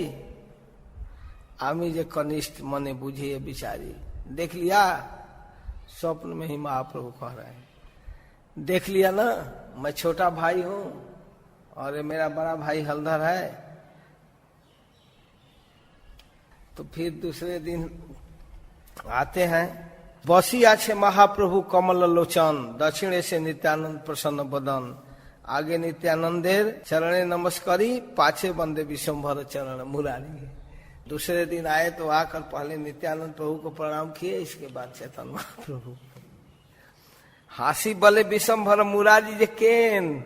आमी जे कनिष्ठ मने बुझिए बिचारी। देख लिया, स्वप्न में ही महाप्रभु कह रहे हैं, देख लिया ना, मैं छोटा भाई हूं और ये मेरा बड़ा भाई हलधर है। तो फिर दूसरे दिन आते हैं। बसी आछे महाप्रभु कमल लोचन। दक्षिणे से नित्यानंद प्रसन्न बदन। आगे नित्यानंदेर चरणे नमस्कारी, पाछे बंदे विशंभर चरण मुरारी। दूसरे दिन आए तो आकर पहले नित्यानंद प्रभु को प्रणाम किए, इसके बाद चैतन्य महाप्रभु। हासी बले विशंभर मुरारी जे केन।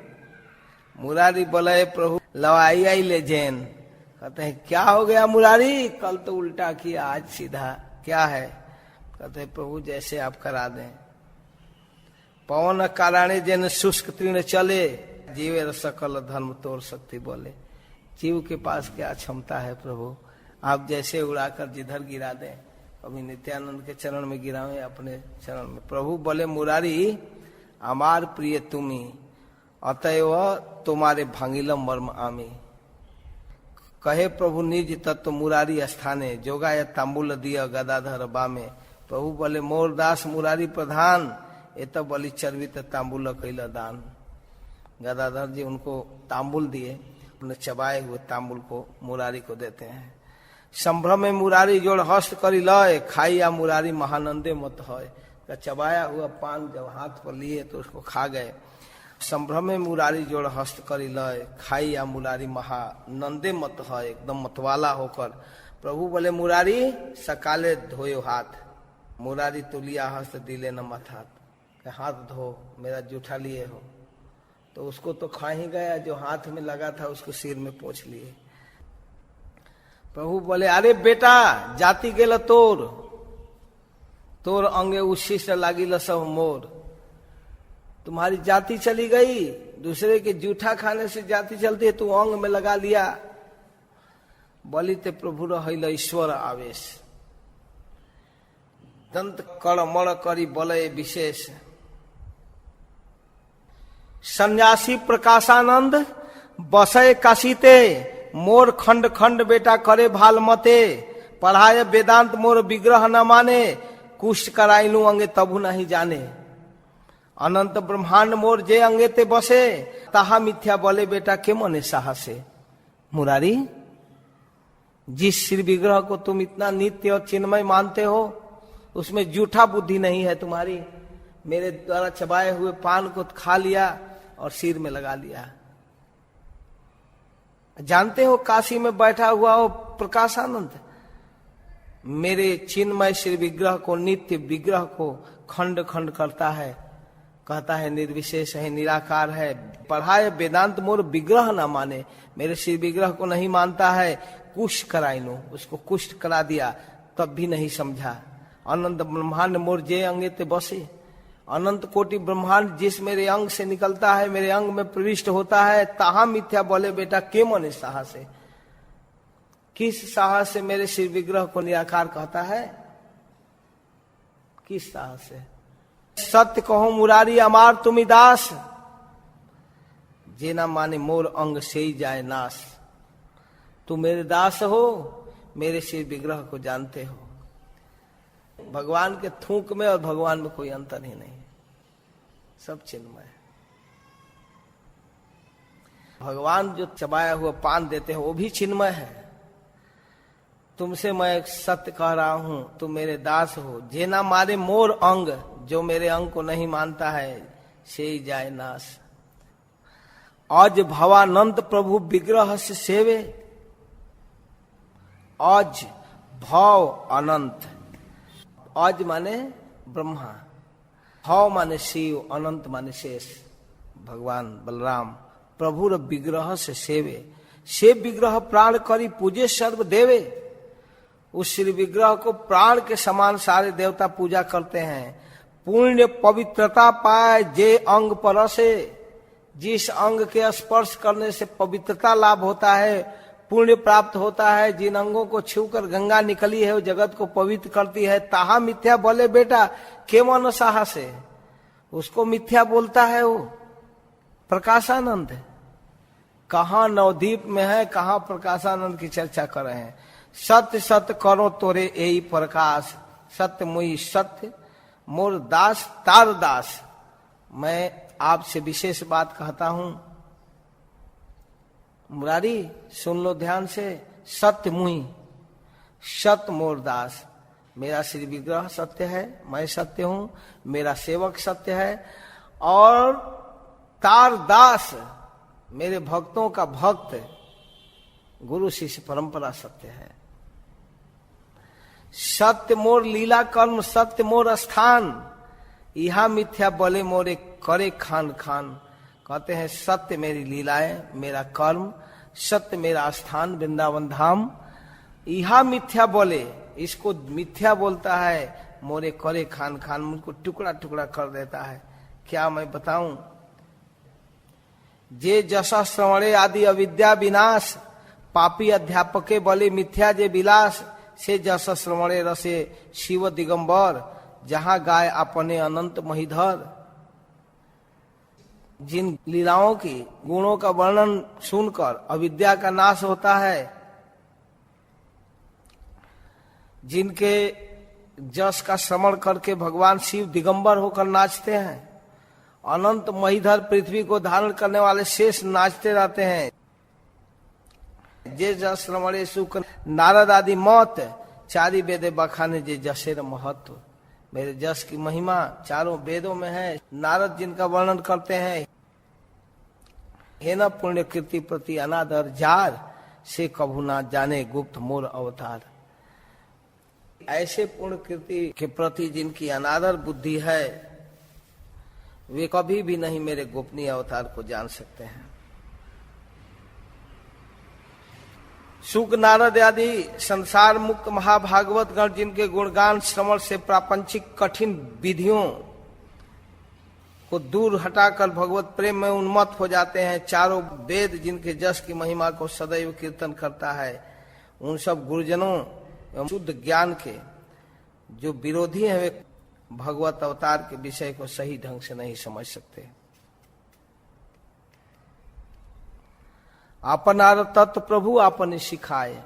मुरारी बोले प्रभु लवाई आई ले जैन। कहते हैं क्या हो गया मुरारी, कल तो उल्टा किया, आज सीधा, क्या है। कहते हैं प्रभु जैसे आप करा दें। पवन काराणे जन शुष्क तीर्ण चले, जीवे सकल धर्म तोड़ सकती बोले। जीव के पास क्या क्षमता है प्रभु, आप जैसे उड़ाकर जिधर गिरा दें। अभी नित्यानंद के चरण में गिरावे, अपने चरण में। प्रभु बोले मुरारी अमार प्रिय तुम्ही, अतएव तुम्हारे भांगिलम मर्म आमी। कहे प्रभु निज तत्व मुरारी स्थाने, जोगाय तांबुल दिया गदाधर बामे। प्रभु बोले मोर दास मुरारी प्रधान, ये तो बलि चर्वित तांबुल कैला दान। गदाधर जी उनको तांबुल दिए, उन्हें चबाए हुए तांबुल को मुरारी को देते हैं। संभ्रम में मुरारी जोड़ हस्त करी लय, खाइया मुरारी महानंदे मत है। चबाया हुआ पान जब हाथ पर लिए तो उसको खा गए। संभ्रम में मुरारी जोड़ हस्त करी लय, खाइया मुरारी महानंदे मत है, एकदम मतवाला होकर। प्रभु बोले मुरारी सकाले धोयो हाथ। मुरारी तुलिया हस्त दिले न मत हाथ। हाथ धो, मेरा जूठा लिए हो। तो उसको तो खा ही गया, जो हाथ में लगा था उसको सिर में पोंछ लिए। प्रभु बोले अरे बेटा जाति गेल तोर, तोर अंगे उशिष्ट लागी लसव मोर। तुम्हारी जाति चली गई, दूसरे के जूठा खाने से जाति चलती है, तू अंग में लगा लिया। बलिते प्रभु रहिल ईश्वर आवेश। दंत कड़ मड़ करी बलय विशेष। सन्यासी प्रकाशानंद बसय काशीते, मोर खंड खंड बेटा करे भाल मते। पढ़ाए वेदांत मोर विग्रह न माने, कुष्ठ कराइलू अंगे तबु नहीं जाने। अनंत ब्रह्मांड मोर जे अंगे ते बसे, ताहा मिथ्या बोले बेटा के मने साहसे। मुरारी, जिस श्री विग्रह को तुम इतना नित्य और चिन्मय मानते हो, उसमें जूठा बुद्धि नहीं है तुम्हारी। मेरे द्वारा चबाए हुए पान को खा लिया और सिर में लगा लिया। जानते हो काशी में बैठा हुआ हो प्रकाशानंद, मेरे चिन्मय श्री विग्रह को, नित्य विग्रह को खंड खंड करता है, कहता है निर्विशेष है, निराकार है। पढ़ाए वेदांत मोर विग्रह ना माने, मेरे श्री विग्रह को नहीं मानता है। कुष्ठ कराइनो, उसको कुष्ठ करा दिया तब भी नहीं समझा। अनंत ब्रह्मांड मोर जे अंगे ते बसे। अनंत कोटि ब्रह्मांड जिस मेरे अंग से निकलता है, मेरे अंग में प्रविष्ट होता है, ताहा मिथ्या बोले बेटा के मने साहस से। किस साहस से मेरे श्री विग्रह को निराकार कहता है? किस साहस से? सत्य कहो मुरारी अमार तुम दास, जे ना माने मोर अंग से ही जाए नाश। तू मेरे दास हो, मेरे श्री विग्रह को जानते हो। भगवान के थूक में और भगवान में कोई अंतर ही नहीं, सब चिन्मय है। भगवान जो चबाया हुआ पान देते हैं वो भी चिन्मय है। तुमसे मैं सत्य कह रहा हूं, तुम मेरे दास हो। जे ना मारे मोर अंग, जो मेरे अंग को नहीं मानता है, से ही जाए नाश। आज भवानंद प्रभु विग्रह से सेवे। आज भव अनंत, आज माने ब्रह्मा, भव माने शिव, अनंत माने शेष। भगवान बलराम प्रभुर विग्रह से सेवे। से विग्रह प्राण करी पूजे सर्व देवे। उस श्री विग्रह को प्राण के समान सारे देवता पूजा करते हैं। पुण्य पवित्रता पाए जे अंग परसे। जिस अंग के स्पर्श करने से पवित्रता लाभ होता है, पुण्य प्राप्त होता है, जिन अंगों को छूकर गंगा निकली है वो जगत को पवित्र करती है, ताहा मिथ्या बोले बेटा के मन साहस है। उसको मिथ्या बोलता है वो प्रकाशानंद। कहाँ नवदीप में है, कहाँ प्रकाशानंद की चर्चा कर रहे हैं। सत्य सत्य करो तोरे यही प्रकाश, सत्य मुई सत्य मोर दास तार दास। मैं आपसे विशेष बात कहता हूं मुरारी, सुन लो ध्यान से। सत्य मुई, सत्य मोर दास। मेरा श्री विग्रह सत्य है, मैं सत्य हूं, मेरा सेवक सत्य है, और तार दास मेरे भक्तों का भक्त, गुरु शिष्य परंपरा सत्य है। सत्य मोर लीला कर्म, सत्य मोर स्थान। यहा मिथ्या बोले मोरे करे खान खान। कहते हैं सत्य मेरी लीलाएं, मेरा कर्म, सत्य मेरा स्थान वृंदावन धाम। यहा मिथ्या बोले, इसको मिथ्या बोलता है, मोरे करे खान खान, मुझको टुकड़ा टुकड़ा कर देता है। क्या मैं बताऊं? जे जसा श्रवणे आदि अविद्या विनाश, पापी अध्यापके बोले मिथ्या जे विलास। से जस श्रवणे रसे शिव दिगंबर, जहां गाय अपने अनंत महिधर। जिन लीलाओं की गुणों का वर्णन सुनकर अविद्या का नाश होता है, जिनके जस का श्रवण करके भगवान शिव दिगंबर होकर नाचते हैं, अनंत महिधर पृथ्वी को धारण करने वाले शेष नाचते रहते हैं। जे जस श्रवणे सुख नारद आदि मौत, चारी वेदे बखाने जे जसेर महत्व। मेरे जस की महिमा चारों वेदों में है। नारद जिनका वर्णन करते हैं, हे न पुण्य कीर्ति प्रति अनादर जार, से कभू ना जाने गुप्त मोर अवतार। ऐसे पुण्य कीर्ति के प्रति जिनकी अनादर बुद्धि है, वे कभी भी नहीं मेरे गोपनीय अवतार को जान सकते हैं। शुक नारद आदि संसार मुक्त महाभागवत गण जिनके गुणगान श्रवण से प्रापंचिक कठिन विधियों को दूर हटाकर भगवत प्रेम में उन्मत्त हो जाते हैं, चारों वेद जिनके जस की महिमा को सदैव कीर्तन करता है, उन सब गुरुजनों एवं शुद्ध ज्ञान के जो विरोधी हैं वे भगवत अवतार के विषय को सही ढंग से नहीं समझ सकते। आपनार तत्व प्रभु आपने सिखाए,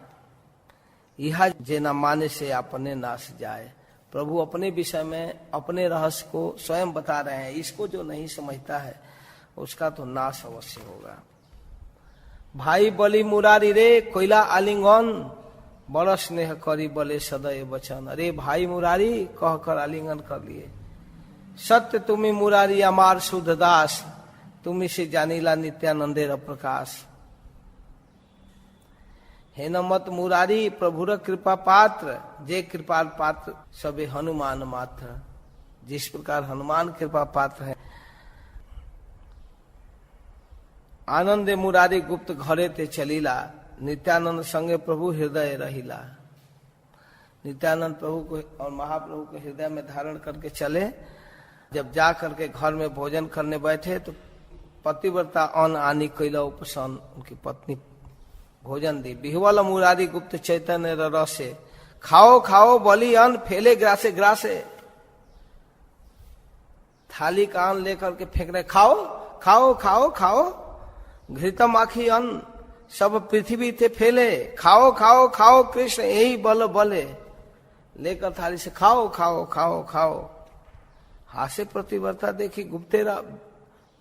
यह जे न माने से आपने नाश जाए। प्रभु अपने विषय में अपने रहस्य को स्वयं बता रहे हैं, इसको जो नहीं समझता है उसका तो नाश अवश्य होगा। भाई बलि मुरारी रे कोयला आलिंगन, बड़ा स्नेह करी बोले सदैव वचन। अरे भाई मुरारी कहकर आलिंगन कर लिए। सत्य तुम्हें मुरारी अमार शुद्ध दास, तुम्ही से जानीला नित्यानंदेर प्रकाश। हे न मत मुरारी प्रभुर कृपा पात्र, जे कृपाल पात्र सबे हनुमान मात्र। जिस प्रकार हनुमान कृपा पात्र है। आनंद मुरारी गुप्त घरे ते चलीला, नित्यानंद संगे प्रभु हृदय रहिला। नित्यानंद प्रभु को और महाप्रभु को हृदय में धारण करके चले। जब जा करके घर में भोजन करने बैठे तो पतिव्रता अन्न आनी कैला उपसन, उनकी पत्नी भोजन दी। बिहवल मुरारी गुप्त चैतन्य रसे, खाओ खाओ बलि अन्न फैले ग्रासे ग्रासे। थाली का अन्न लेकर के फेंक रहे, खाओ खाओ खाओ खाओ। घृतम आखी अन्न सब पृथ्वी थे फैले, खाओ खाओ खाओ कृष्ण यही बल बले। लेकर थाली से खाओ खाओ खाओ खाओ। हास्य प्रतिवर्ता देखी गुप्तेरा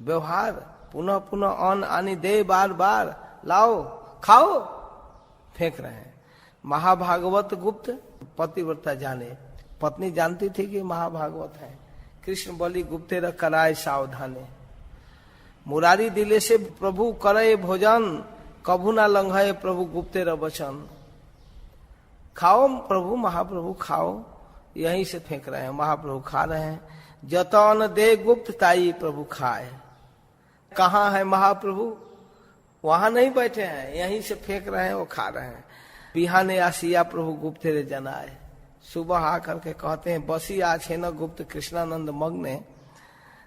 व्यवहार, पुनः पुनः अन्न आनी दे बार बार, लाओ खाओ, फेंक रहे हैं। महाभागवत गुप्त पतिव्रता जाने, पत्नी जानती थी कि महाभागवत है। कृष्ण बलि गुप्तेरा कराए सावधाने। मुरारी दिले से प्रभु करे भोजन, कभू ना लंघाए प्रभु गुप्तेरा वचन। खाओ प्रभु महाप्रभु खाओ, यहीं से फेंक रहे हैं। महाप्रभु खा रहे हैं। जतन दे गुप्त ताई प्रभु खाए। कहाँ है महाप्रभु? वहां नहीं बैठे हैं, यहीं से फेंक रहे हैं, वो खा रहे हैं। बिहाने आसिया प्रभु गुप्त रे जनाए। सुबह आकर के कहते हैं बसी आज है न गुप्त कृष्णानंद मग्ने,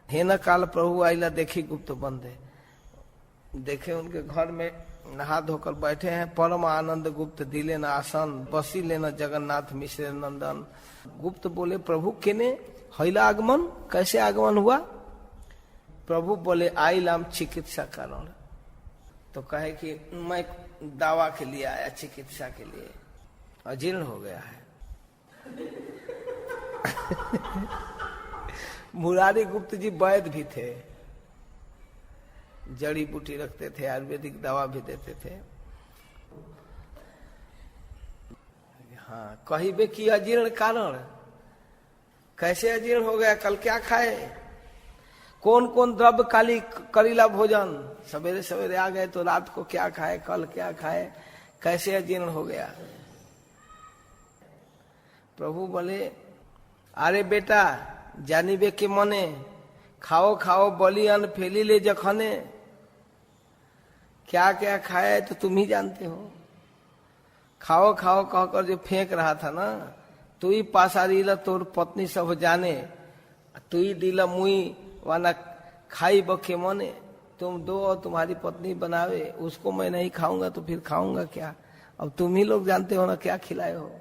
हे न काल प्रभु आइला देखी गुप्त बंदे। देखे उनके घर में नहा धोकर बैठे हैं। परम आनंद गुप्त दिले न आसन, बसी लेना जगन्नाथ मिश्र नंदन। गुप्त बोले प्रभु केने हैला आगमन, कैसे आगमन हुआ? प्रभु बोले आइलाम चिकित्सा कारण। तो कहे कि मैं दवा के लिए आया, चिकित्सा के लिए, अजीर्ण हो गया है। मुरारी गुप्त जी वैद्य भी थे, जड़ी बूटी रखते थे, आयुर्वेदिक दवा भी देते थे। हाँ, कहिबे कि अजीर्ण कारण, कैसे अजीर्ण हो गया? कल क्या खाए? कौन कौन द्रव्य काली करीला भोजन? सवेरे सवेरे आ गए तो रात को क्या खाए, कल क्या खाए, कैसे अजीर्ण हो गया? प्रभु बोले अरे बेटा जानिबे के मने, खाओ खाओ बलि अन्न फैली ले जखने। क्या क्या खाए तो तुम ही जानते हो। खाओ खाओ कहकर जो फेंक रहा था ना, तू ही पासारीला तोर पत्नी सब जाने, तू ही दिला मुई वाना खाई बखे मने। तुम दो और तुम्हारी पत्नी बनावे, उसको मैं नहीं खाऊंगा तो फिर खाऊंगा क्या? अब तुम ही लोग जानते हो ना क्या खिलाए हो।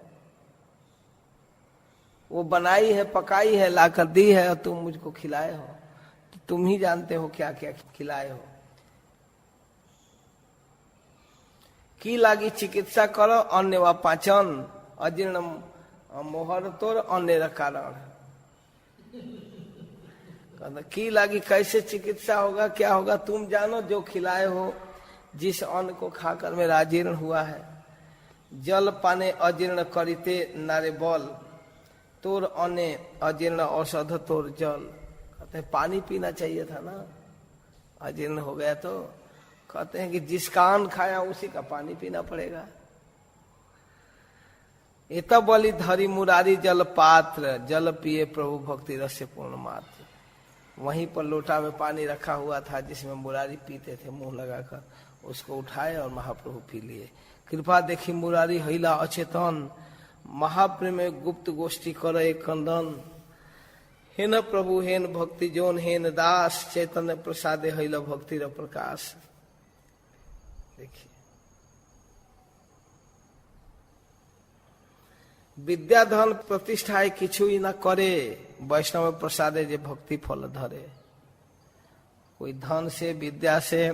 वो बनाई है, पकाई है, लाकर दी है और तुम मुझको खिलाए हो, तो तुम ही जानते हो क्या क्या खिलाए हो। की लागी चिकित्सा करो अन्य व पाचन, अजीर्ण मोहर तोर अन्य कारण। की लागी कैसे चिकित्सा होगा, क्या होगा तुम जानो, जो खिलाए हो। जिस अन्न को खाकर मेरा अजीर्ण हुआ है। जल पाने अजीर्ण करिते नारे बल, तोर अने अजीर्ण औषध तोर जल। कहते हैं पानी पीना चाहिए था ना, अजीर्ण हो गया तो कहते हैं कि जिसका अन्न खाया उसी का पानी पीना पड़ेगा। इत बलि धरी मुरारी जल पात्र, जल पिए प्रभु भक्ति रस पूर्ण मात्र। वहीं पर लोटा में पानी रखा हुआ था जिसमें मुरारी पीते थे मुंह लगाकर, उसको उठाए और महाप्रभु पी लिए। कृपा देखी मुरारी हईला अचेतन, महाप्रेम गुप्त गोष्ठी करे कंदन। हेन प्रभु हेन भक्ति जोन हेन दास, चैतन्य प्रसादे हईला भक्ति र प्रकाश। देखिए, विद्या धन प्रतिष्ठा किछु न करे, वैष्णव प्रसादे जे भक्ति फल धरे। कोई धन से विद्या से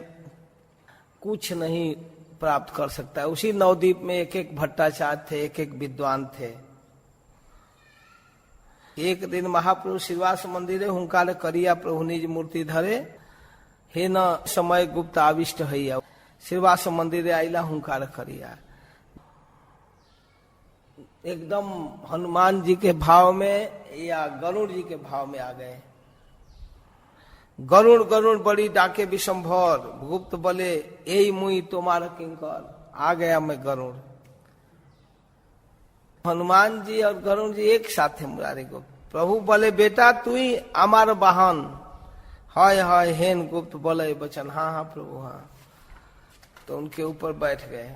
कुछ नहीं प्राप्त कर सकता है। उसी नवद्वीप में एक एक भट्टाचार्य थे, एक एक विद्वान थे। एक दिन महाप्रभु श्रीवास मंदिरे हुंकार करिया प्रभु निज मूर्ति धरे, हे न समय गुप्त आविष्ट हैया। श्रीवास मंदिरे आइला हुंकार करिया, एकदम हनुमान जी के भाव में या गरुड़ जी के भाव में आ गए। गरुड़ गरुड़ बड़ी डाके विशंभर, गुप्त बोले ए मुई तुम्हारा किंकर। आ गया मैं गरुड़। हनुमान जी और गरुड़ जी एक साथ थे मुरारी गुप्त। प्रभु बोले बेटा तू ही अमार वाहन। हाय हाय हेन गुप्त बोले बचन, हाँ हाँ प्रभु हाँ। तो उनके ऊपर बैठ गए।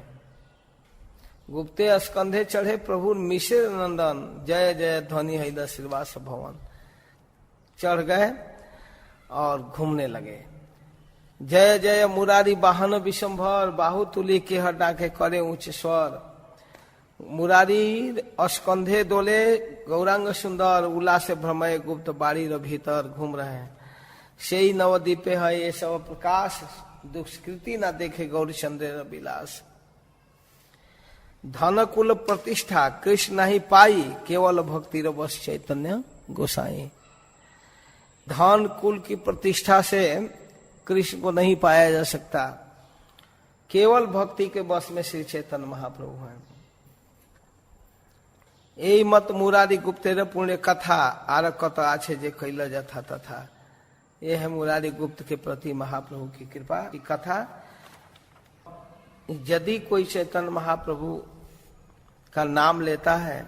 गुप्ते स्कंधे चढ़े प्रभु मिश्र नंदन, जय जय ध्वनि हैदा श्रीवास भवन। चढ़ गए और घूमने लगे। जय जय मुरारी वाहन विशंभर, बाहु तुली के हटा के करे ऊंच स्वर। मुरारी स्कंधे डोले गौरांग सुंदर, उल्लास भ्रमय गुप्त बाड़ी र भीतर घूम रहे हैं। से नवद्वीपे है ये सब प्रकाश, दुष्कृति न देखे गौरी चंद्र विलास। धन कुल प्रतिष्ठा कृष्ण नहीं पाई, केवल भक्ति रस चैतन्य गोसाई। धन कुल की प्रतिष्ठा से कृष्ण को नहीं पाया जा सकता, केवल भक्ति के बस में श्री चैतन्य महाप्रभु हैं। यही मत मुरारी गुप्तेर पुण्य कथा, आर कत आछे जे कैल जथा तथा। ये है मुरारी गुप्त के प्रति महाप्रभु की कृपा की कथा। यदि कोई चैतन्य महाप्रभु का नाम लेता है,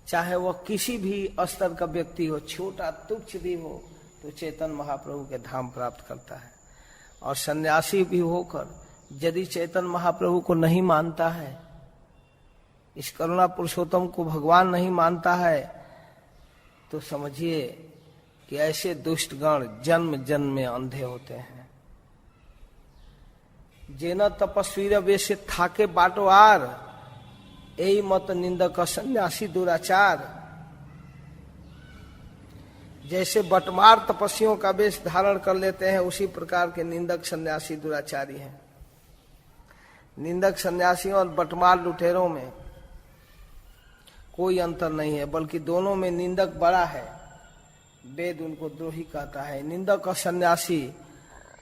चाहे वह किसी भी स्तर का व्यक्ति हो, छोटा तुच्छ भी हो, तो चैतन्य महाप्रभु के धाम प्राप्त करता है। और सन्यासी भी होकर यदि चैतन्य महाप्रभु को नहीं मानता है, इस करुणा पुरुषोत्तम को भगवान नहीं मानता है, तो समझिए कि ऐसे दुष्ट गण जन्म जन्म में अंधे होते हैं। जेना तपस्वी वेश थाके बाटवार, यही मत निंदक सन्यासी दुराचार। जैसे बटमार तपस्वियों का वेश धारण कर लेते हैं, उसी प्रकार के निंदक सन्यासी दुराचारी हैं। निंदक सन्यासियों और बटमार लुटेरों में कोई अंतर नहीं है, बल्कि दोनों में निंदक बड़ा है। वेद उनको द्रोही कहता है। निंदक और सन्यासी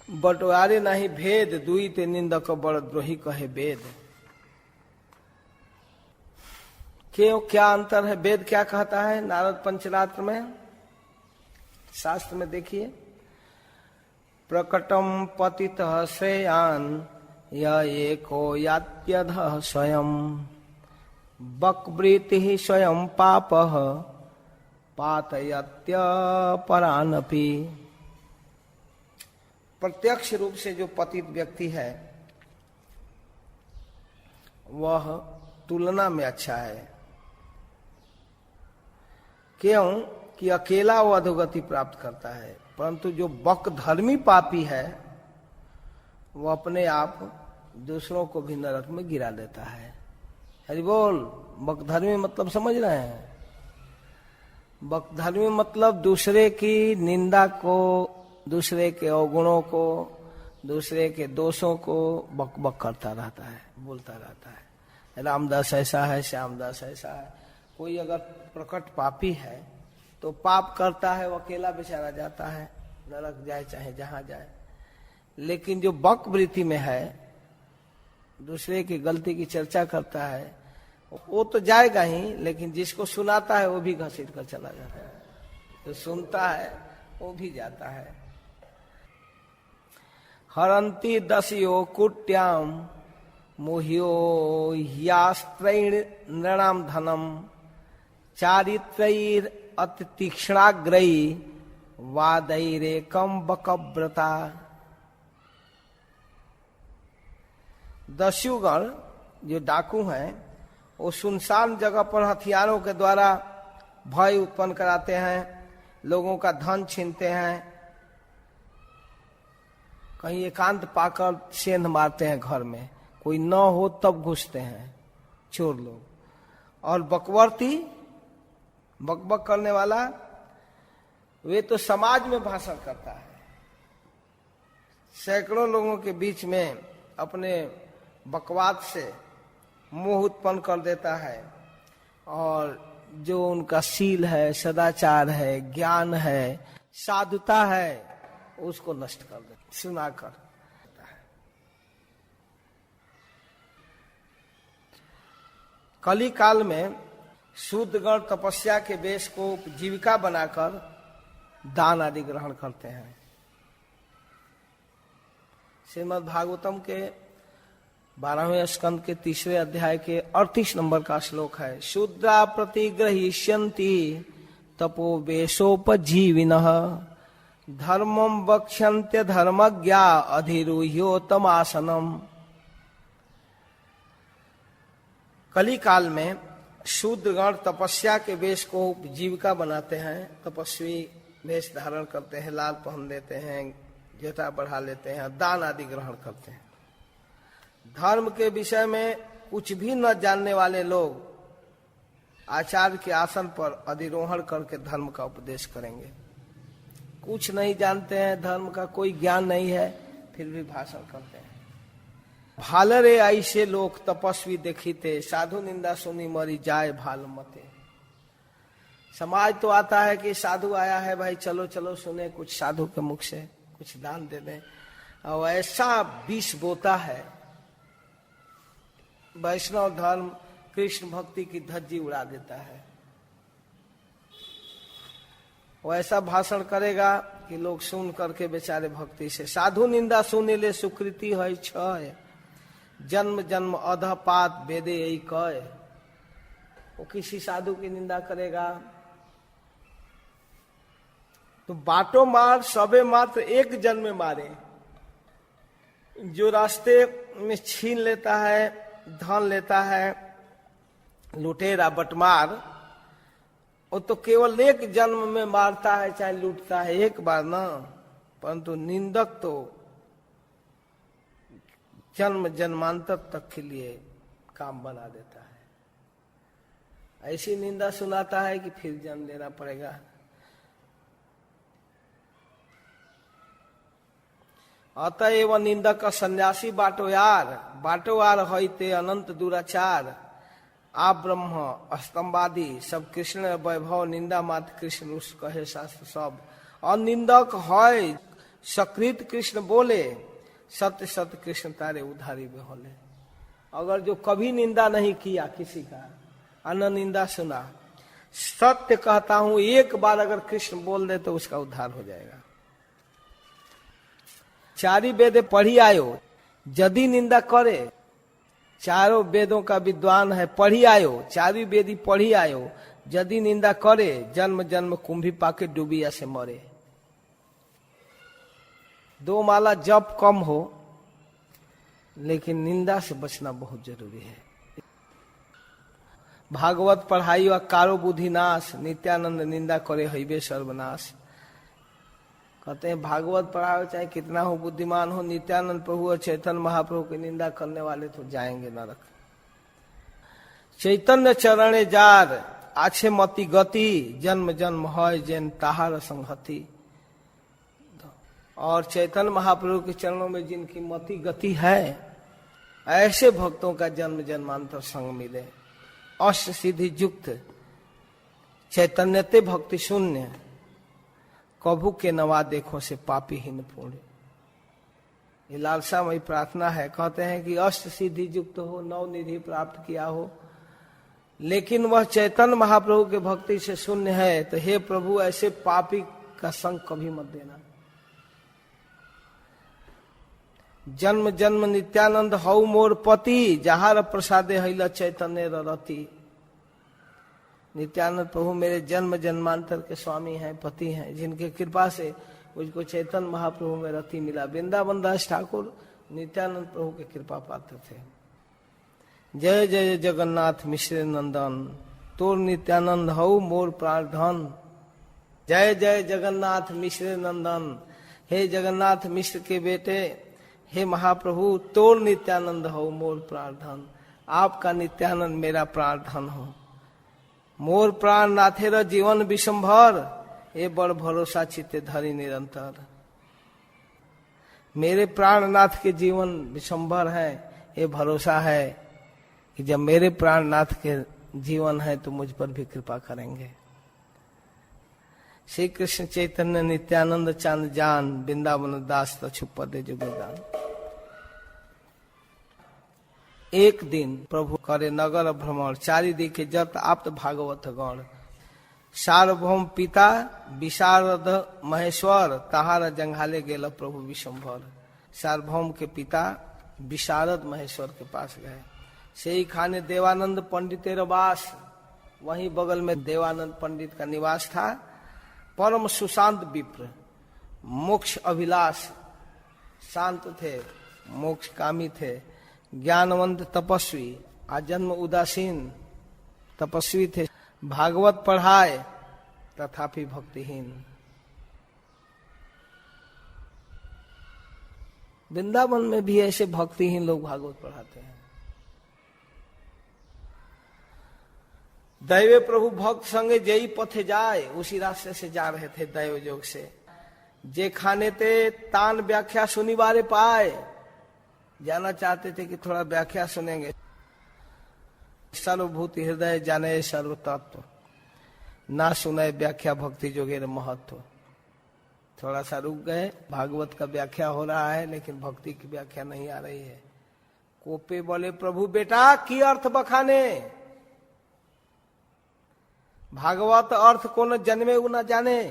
बटवारे नहीं भेद, दुई ते निंदक बड़ द्रोही कहे वेद। क्यों, क्या अंतर है? वेद क्या कहता है? नारद पंचरात्र में, शास्त्र में देखिए, प्रकटम पतितः श्रेयान य एको यात्यधः स्वयं, बकवृत्ति स्वयं पापः पातयत्य परानपि। प्रत्यक्ष रूप से जो पतित व्यक्ति है वह तुलना में अच्छा है। क्यों कि अकेला वो अधोगति प्राप्त करता है, परंतु जो बक धर्मी पापी है वो अपने आप दूसरों को भी नरक में गिरा देता है। हरि बोल। बकधर्मी मतलब समझ रहे हैं? बकधर्मी मतलब दूसरे की निंदा को, दूसरे के अवगुणों को, दूसरे के दोषों को बक बक करता रहता है, बोलता रहता है। रामदास ऐसा है, श्यामदास ऐसा है। कोई अगर प्रकट पापी है तो पाप करता है, वो अकेला बेचारा जाता है, नरक जाए चाहे जहां जाए। लेकिन जो बक वृत्ति में है, दूसरे की गलती की चर्चा करता है, वो तो जाएगा ही, लेकिन जिसको सुनाता है वो भी घसीट कर चला जाता है। जो सुनता है वो भी जाता है। हरंती दस्यो कुट्याम मोह्यो ह्यास्त्रैण नृणाम धनम, चारित्रैर अति तीक्ष्णाग्रही वादैरेकम बकव्रता। दस्युगण जो डाकू हैं वो सुनसान जगह पर हथियारों के द्वारा भय उत्पन्न कराते हैं, लोगों का धन छीनते हैं, कहीं एकांत पाकर सेंध मारते हैं, घर में कोई न हो तब घुसते हैं चोर लोग। और बकवर्ती, बकबक करने वाला, वे तो समाज में भाषण करता है, सैकड़ों लोगों के बीच में अपने बकवाद से मोह उत्पन्न कर देता है, और जो उनका शील है, सदाचार है, ज्ञान है, साधुता है, उसको नष्ट कर देता, सुनाकर। कली काल में शूद्रगण तपस्या के वेश को जीविका बनाकर दान आदि ग्रहण करते हैं। श्रीमद् भागवतम के 12वें स्कंद के 3रे अध्याय के 38 नंबर का श्लोक है। शूद्रा प्रतिग्रहीष्यन्ति तपो वेशोपजीविनः धर्मं वक्ष्यन्त्य धर्मज्ञा अधिरूह्योतमासनम। कली काल में शूद्रगण तपस्या के वेश को जीविका बनाते हैं, तपस्वी वेश धारण करते हैं, लाल पहन लेते हैं, जटा बढ़ा लेते हैं, दान आदि ग्रहण करते हैं। धर्म के विषय में कुछ भी न जानने वाले लोग आचार्य के आसन पर अधिरोहण करके धर्म का उपदेश करेंगे। कुछ नहीं जानते हैं, धर्म का कोई ज्ञान नहीं है, फिर भी भाषण करते हैं। भालरे ऐसे लोग तपस्वी देखीते, साधु निंदा सुनी मरी जाए भाल मते। समाज तो आता है कि साधु आया है, भाई चलो चलो सुने कुछ साधु के मुख से, कुछ दान दे दें, और ऐसा विष बोता है। वैष्णव धर्म कृष्ण भक्ति की धज्जी उड़ा देता है। वो ऐसा भाषण करेगा कि लोग सुन करके बेचारे भक्ति से, साधु निंदा सुने ले सुकृति है क्षय, जन्म जन्म अधपात वेदे यही कय। वो किसी साधु की निंदा करेगा तो बाटो मार सबे मात्र एक जन्म में मारे। जो रास्ते में छीन लेता है, धन लेता है, लुटेरा बटमार, वो तो केवल एक जन्म में मारता है, चाहे लूटता है एक बार ना, परंतु निंदक तो जन्म जन्मांतर तक के लिए काम बना देता है। ऐसी निंदा सुनाता है कि फिर जन्म लेना पड़ेगा। अतएव निंदक सन्यासी बाटो यार होते अनंत दुराचार। आप ब्रह्म स्तंभादि सब कृष्ण वैभव, निंदा मात्र कृष्ण रुष कहे शास्त्र सब। और निंदक है सकृत कृष्ण बोले, सत्य सत्य कृष्ण तारे उधारी बेहोले। अगर जो कभी निंदा नहीं किया किसी का, अन निंदा सुना, सत्य कहता हूं एक बार अगर कृष्ण बोल दे तो उसका उद्धार हो जाएगा। चारी वेद पढ़ी आयो यदि निंदा करे, चारों वेदों का विद्वान है, पढ़ी आयो, चारी वेदी पढ़ी आयो, यदि निंदा करे जन्म जन्म कुंभी पाके डूबिया से मरे। 2 माला जप कम हो, लेकिन निंदा से बचना बहुत जरूरी है। भागवत पढ़ाई व कारो बुद्धि नाश, नित्यानंद निंदा करे हईबे सर्वनाश। कहते हैं भागवत पढ़ाओ चाहे कितना हो बुद्धिमान हो, नित्यानंद प्रभु और चैतन्य महाप्रभु की निंदा करने वाले तो जाएंगे नरक। चैतन्य चरणे जार आछे मति गति, जन्म जन्म है जैन ताहार संगति। और चैतन्य महाप्रभु के चरणों में जिनकी मति गति है, ऐसे भक्तों का जन्म जन्मांतर संग मिले। अष्ट सिद्धि युक्त चैतन्यते भक्ति शून्य, कभू के नवा देखो से पापी हीन पूर्ण। ये लालसामयी प्रार्थना है। कहते हैं कि अष्ट सिद्धि युक्त हो, 9 निधि प्राप्त किया हो, लेकिन वह चैतन्य महाप्रभु के भक्ति से शून्य है, तो हे प्रभु ऐसे पापी का संग कभी मत देना। जन्म जन्म नित्यानंद हऊ मोर पति, जहार प्रसादे हैला चैतन्य रति। नित्यानंद प्रभु मेरे जन्म जन्मांतर के स्वामी हैं, पति हैं, जिनके कृपा से मुझको चैतन्य महाप्रभु में रति मिला। वृंदावन दास ठाकुर नित्यानंद प्रभु के कृपा पात्र थे। जय जय जगन्नाथ मिश्र नंदन, तोर नित्यानंद हऊ मोर प्राणधन। जय जय जगन्नाथ मिश्र नंदन, हे जगन्नाथ मिश्र के बेटे, हे महाप्रभु तोर नित्यानंद हो मोर प्राणधन। आपका नित्यानंद मेरा प्राणधन हो। मोर प्राण नाथेर जीवन विषंभर, ये बड़ भरोसा चित्ते धरी निरंतर। मेरे प्राणनाथ के जीवन विषंभर है, ये भरोसा है कि जब मेरे प्राणनाथ के जीवन है तो मुझ पर भी कृपा करेंगे। श्री कृष्ण चैतन्य नित्यानंद चांद जान, वृंदावन दास तछुपदे जुगदान। एक दिन प्रभु करे नगर भ्रमण, चारि दिखे जत आप्त भागवत गण। सार्वभौम पिता विशारद महेश्वर, तहार जंघाले गेल प्रभु विशंभर। सार्वभौम के पिता विशारद महेश्वर के पास गए। से ही खाने देवानंद पंडितेर वास, वहीं बगल में देवानंद पंडित का निवास था। परम सुशांत विप्र, मोक्ष अभिलाष, शांत थे, मोक्ष कामी थे। ज्ञानवंत तपस्वी, आजन्म उदासीन तपस्वी थे। भागवत पढ़ाए तथापि भक्तिहीन। वृंदावन में भी ऐसे भक्तिहीन लोग भागवत पढ़ाते हैं। दैवे प्रभु भक्त संगे जई पथे जाए, उसी रास्ते से जा रहे थे दैव योग से। जे खाने ते तान व्याख्या सुनिवारे पाए, जाना चाहते थे कि थोड़ा व्याख्या सुनेंगे। सर्वभूति हृदय जाने सर्व तत्व, ना सुने व्याख्या भक्ति जोगेर महत्व। थोड़ा सा रुक गए, भागवत का व्याख्या हो रहा है लेकिन भक्ति की व्याख्या नहीं आ रही है। कोपे बोले प्रभु बेटा की अर्थ बखाने, भागवत अर्थ को न जन्मे उ न जाने।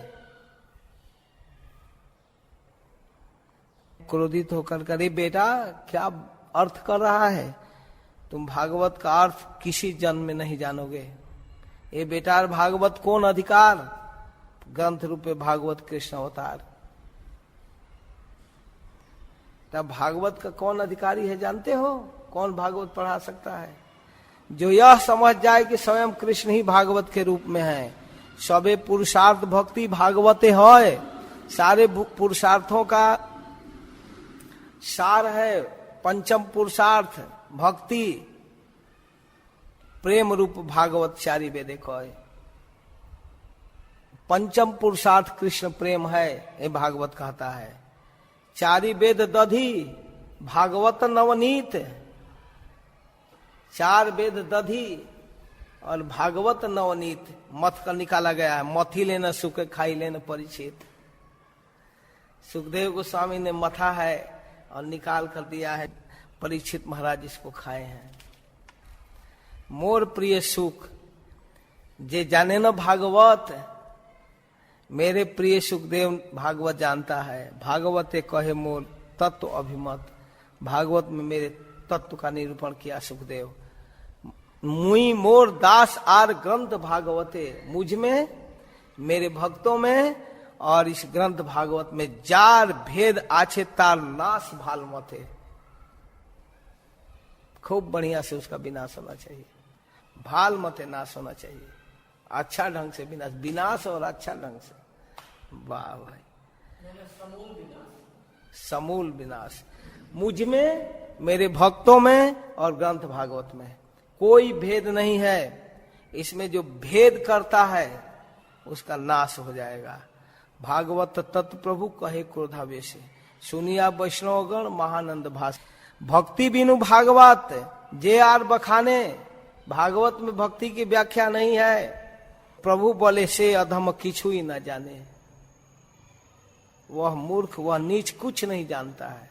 क्रोधित होकर करे बेटा क्या अर्थ कर रहा है, तुम भागवत का अर्थ किसी जन्म में नहीं जानोगे। ये बेटा भागवत कौन अधिकार, ग्रंथ रूपे भागवत कृष्ण अवतार। तब भागवत का कौन अधिकारी है जानते हो, कौन भागवत पढ़ा सकता है? जो यह समझ जाए कि स्वयं कृष्ण ही भागवत के रूप में है। सबे पुरुषार्थ भक्ति भागवते है, सारे पुरुषार्थों का सार है पंचम पुरुषार्थ भक्ति। प्रेम रूप भागवत चारि वेदे कहे। पंचम पुरुषार्थ कृष्ण प्रेम है, ये भागवत कहता है। चारि वेद दधी भागवत नवनीत, चार वेद दधी और भागवत नवनीत। मथ का निकाला गया है, मथी लेना सुख खाई लेना परिचित। सुखदेव गोस्वामी ने मथा है और निकाल कर दिया है, परीक्षित महाराज इसको खाए हैं। मोर प्रिय सुख जे जाने न भागवत, मेरे प्रिय सुखदेव भागवत जानता है। भागवते कहे मोर तत्व अभिमत, भागवत में मेरे तत्व का निरूपण किया सुखदेव। मुई मोर दास आर ग्रंथ भागवते, मुझ में मेरे भक्तों में और इस ग्रंथ भागवत में जार भेद आछे तार नाश भाल मते। खूब बढ़िया से उसका विनाश होना चाहिए, भाल मते नाश होना चाहिए, अच्छा ढंग से विनाश, विनाश और अच्छा ढंग से। वाह भाई, समूल विनाश मुझ में, मेरे भक्तों में और ग्रंथ भागवत में कोई भेद नहीं है। इसमें जो भेद करता है उसका नाश हो जाएगा। भागवत तत्व प्रभु कहे क्रोधावेश, सुनिया वैष्णवगण महानंद भाष। भक्ति बिनु भागवत जे आर बखाने, भागवत में भक्ति की व्याख्या नहीं है। प्रभु बोले से अधम किछु ही न जाने, वह मूर्ख वह नीच कुछ नहीं जानता है।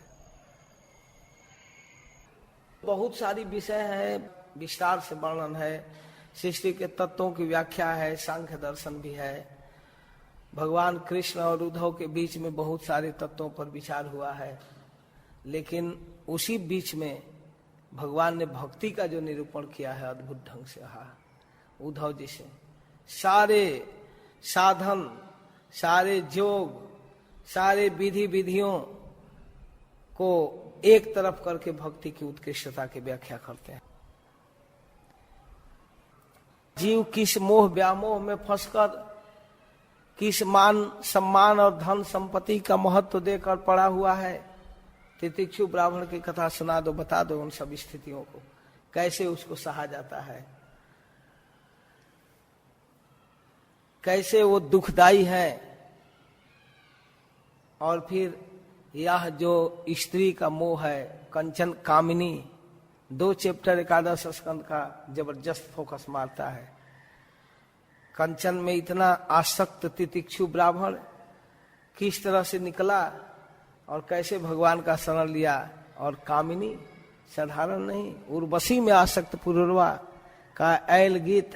बहुत सारी विषय है, विस्तार से वर्णन है, सृष्टि के तत्वों की व्याख्या है, सांख्य दर्शन भी है। भगवान कृष्ण और उद्धव के बीच में बहुत सारे तत्वों पर विचार हुआ है, लेकिन उसी बीच में भगवान ने भक्ति का जो निरूपण किया है अद्भुत ढंग से। हाँ, उद्धव जी से सारे साधन, सारे योग, सारे विधि विधियों को एक तरफ करके भक्ति की उत्कृष्टता की व्याख्या करते हैं। जीव किस मोह व्यामोह में फंसकर, किस मान सम्मान और धन संपत्ति का महत्व देकर पड़ा हुआ है। तितिक्षु ब्राह्मण की कथा सुना दो, बता दो उन सब स्थितियों को, कैसे उसको सहा जाता है, कैसे वो दुखदाई है। और फिर यह जो स्त्री का मोह है, कंचन कामिनी, 2 चैप्टर 11 स्कंद का जबरदस्त फोकस मारता है। कंचन में इतना आसक्त तितिक्षु ब्राह्मण किस तरह से निकला और कैसे भगवान का शरण लिया। और कामिनी साधारण नहीं, उर्वशी में आसक्त पुरुरवा का ऐल गीत,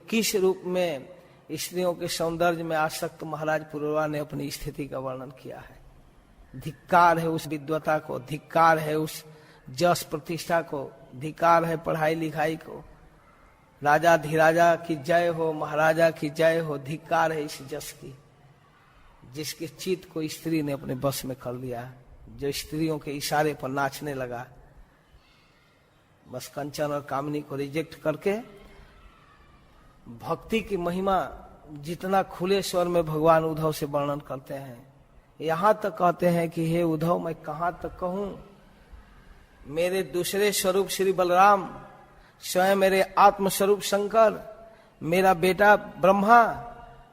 किस रूप में स्त्रियों के सौंदर्य में आसक्त महाराज पुरुरवा ने अपनी स्थिति का वर्णन किया है। धिक्कार है उस विद्वता को, धिक्कार है उस जस प्रतिष्ठा को, धिक्कार है पढ़ाई लिखाई को। राजा धीराजा की जय हो, महाराजा की जय हो, धिक्कार है इस जस की, जिसके चित्त को स्त्री ने अपने बस में कर लिया, जो स्त्रियों के इशारे पर नाचने लगा। बस कंचन और कामिनी को रिजेक्ट करके भक्ति की महिमा जितना खुले स्वर में भगवान उद्धव से वर्णन करते हैं, यहां तक कहते हैं कि हे उद्धव, मैं कहां तक कहूं, मेरे दूसरे स्वरूप श्री बलराम, स्वयं मेरे आत्म स्वरूप शंकर, मेरा बेटा ब्रह्मा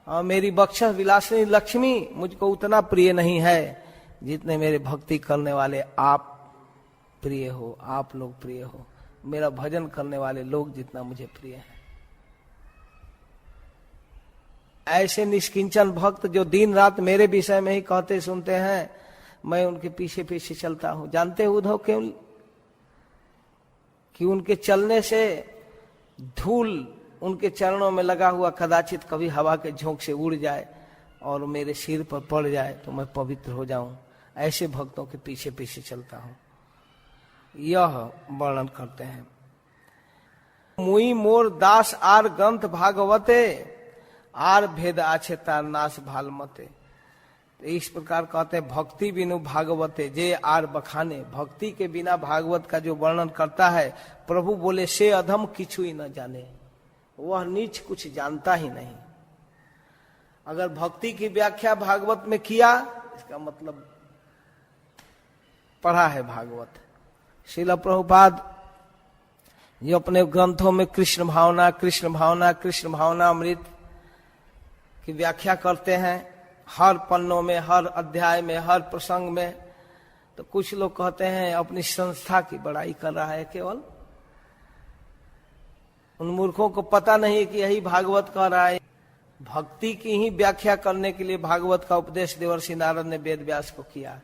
और मेरी बक्षस विलासिनी लक्ष्मी मुझको उतना प्रिय नहीं है जितने मेरे भक्ति करने वाले आप प्रिय हो, आप लोग प्रिय हो, मेरा भजन करने वाले लोग जितना मुझे प्रिय है। ऐसे निष्किंचन भक्त जो दिन रात मेरे विषय में ही कहते सुनते हैं, मैं उनके पीछे पीछे चलता हूं। जानते हो उद्धव क्यों? कि उनके चलने से धूल उनके चरणों में लगा हुआ कदाचित कभी हवा के झोंक से उड़ जाए और मेरे सिर पर पड़ जाए तो मैं पवित्र हो जाऊं। ऐसे भक्तों के पीछे पीछे चलता हूं, यह वर्णन करते हैं। मुई मोर दास आर ग्रंथ भागवते, आर भेद आछे तार नाश भालमते। इस प्रकार कहते हैं, भक्ति बिनु भागवते जे आर बखाने, भक्ति के बिना भागवत का जो वर्णन करता है, प्रभु बोले से अधम किछु ही न जाने, वह नीच कुछ जानता ही नहीं। अगर भक्ति की व्याख्या भागवत में किया, इसका मतलब पढ़ा है भागवत। श्रील प्रभुपाद जो अपने ग्रंथों में कृष्ण भावना कृष्ण भावना कृष्ण भावना अमृत की व्याख्या करते हैं, हर पन्नों में, हर अध्याय में, हर प्रसंग में, तो कुछ लोग कहते हैं अपनी संस्था की बड़ाई कर रहा है केवल। उन मूर्खों को पता नहीं कि यही भागवत कह रहा है। भक्ति की ही व्याख्या करने के लिए भागवत का उपदेश देवर्षि नारद ने वेद व्यास को किया,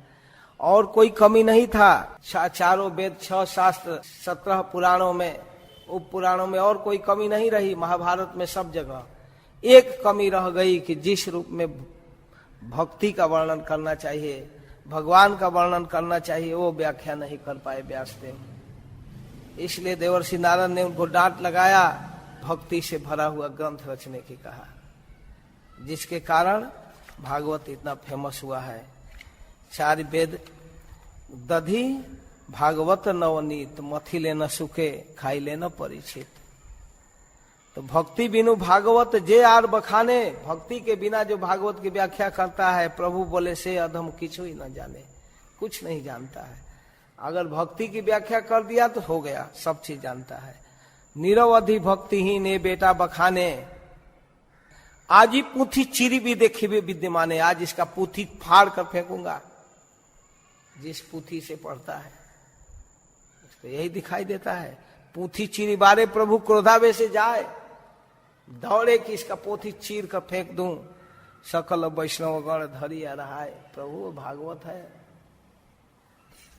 और कोई कमी नहीं था। चारों वेद, 6 शास्त्र, 17 पुराणों में, उप पुराणों में और कोई कमी नहीं रही। महाभारत में सब जगह एक कमी रह गई कि जिस रूप में भक्ति का वर्णन करना चाहिए, भगवान का वर्णन करना चाहिए, वो व्याख्या नहीं कर पाए व्यासदेव। इसलिए देवर्षि नारद ने उनको डांट लगाया, भक्ति से भरा हुआ ग्रंथ रचने की कहा, जिसके कारण भागवत इतना फेमस हुआ है। 4 वेद दधी भागवत नवनीत, मथी लेना सुखे खाई लेना परिचित। तो भक्ति बिनु भागवत जे आर बखाने, भक्ति के बिना जो भागवत की व्याख्या करता है, प्रभु बोले से अधम किछु ही न जाने, कुछ नहीं जानता है। अगर भक्ति की व्याख्या कर दिया तो हो गया, सब चीज जानता है। निरवधि भक्ति ही ने बेटा बखाने, आज ही पूथी चिरी भी देखी भी विद्यमाने, आज इसका पूथी फाड़ कर फेंकूंगा। जिस पूथी से पढ़ता है उसको यही दिखाई देता है। पूथी चिरी बारे प्रभु क्रोधावेश से जाए, दौड़े कि इसका पोथी चीर कर फेंक दूं। सकल वैष्णव गण धरी आ रहा है, प्रभु भागवत है,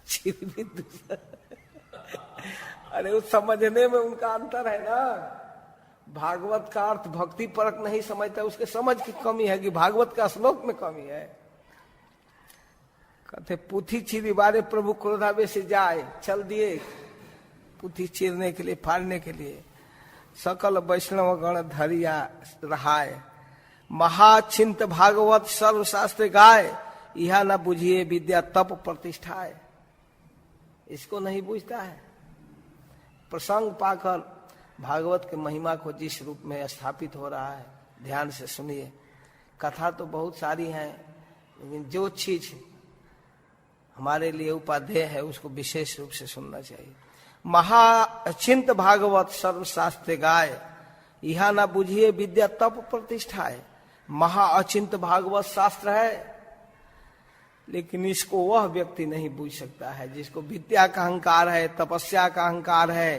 चिर भी दूसरा। अरे उस समझने में उनका अंतर है ना। भागवत का अर्थ भक्ति परक नहीं समझता, उसके समझ की कमी है कि भागवत का श्लोक में कमी है। कहते पूथी चीरी बारे प्रभु क्रोधावेश से जाए, चल दिए पूथी चीरने के लिए, फाड़ने के लिए। सकल वैष्णव गण धरिया रहाय, महाचिंत भागवत सर्वशास्त्र गाय, यह न बुझिए विद्या तप प्रतिष्ठाए। इसको नहीं बुझता है। प्रसंग पाकर भागवत के महिमा को जिस रूप में स्थापित हो रहा है, ध्यान से सुनिए। कथा तो बहुत सारी हैं, लेकिन जो चीज हमारे लिए उपादेय है उसको विशेष रूप से सुनना चाहिए। महाचिंत भागवत सर्वशास्त्र गाय, यह ना बुझिए विद्या तप प्रतिष्ठाए। महाअचिंत भागवत शास्त्र है, लेकिन इसको वह व्यक्ति नहीं बूझ सकता है जिसको विद्या का अहंकार है, तपस्या का अहंकार है,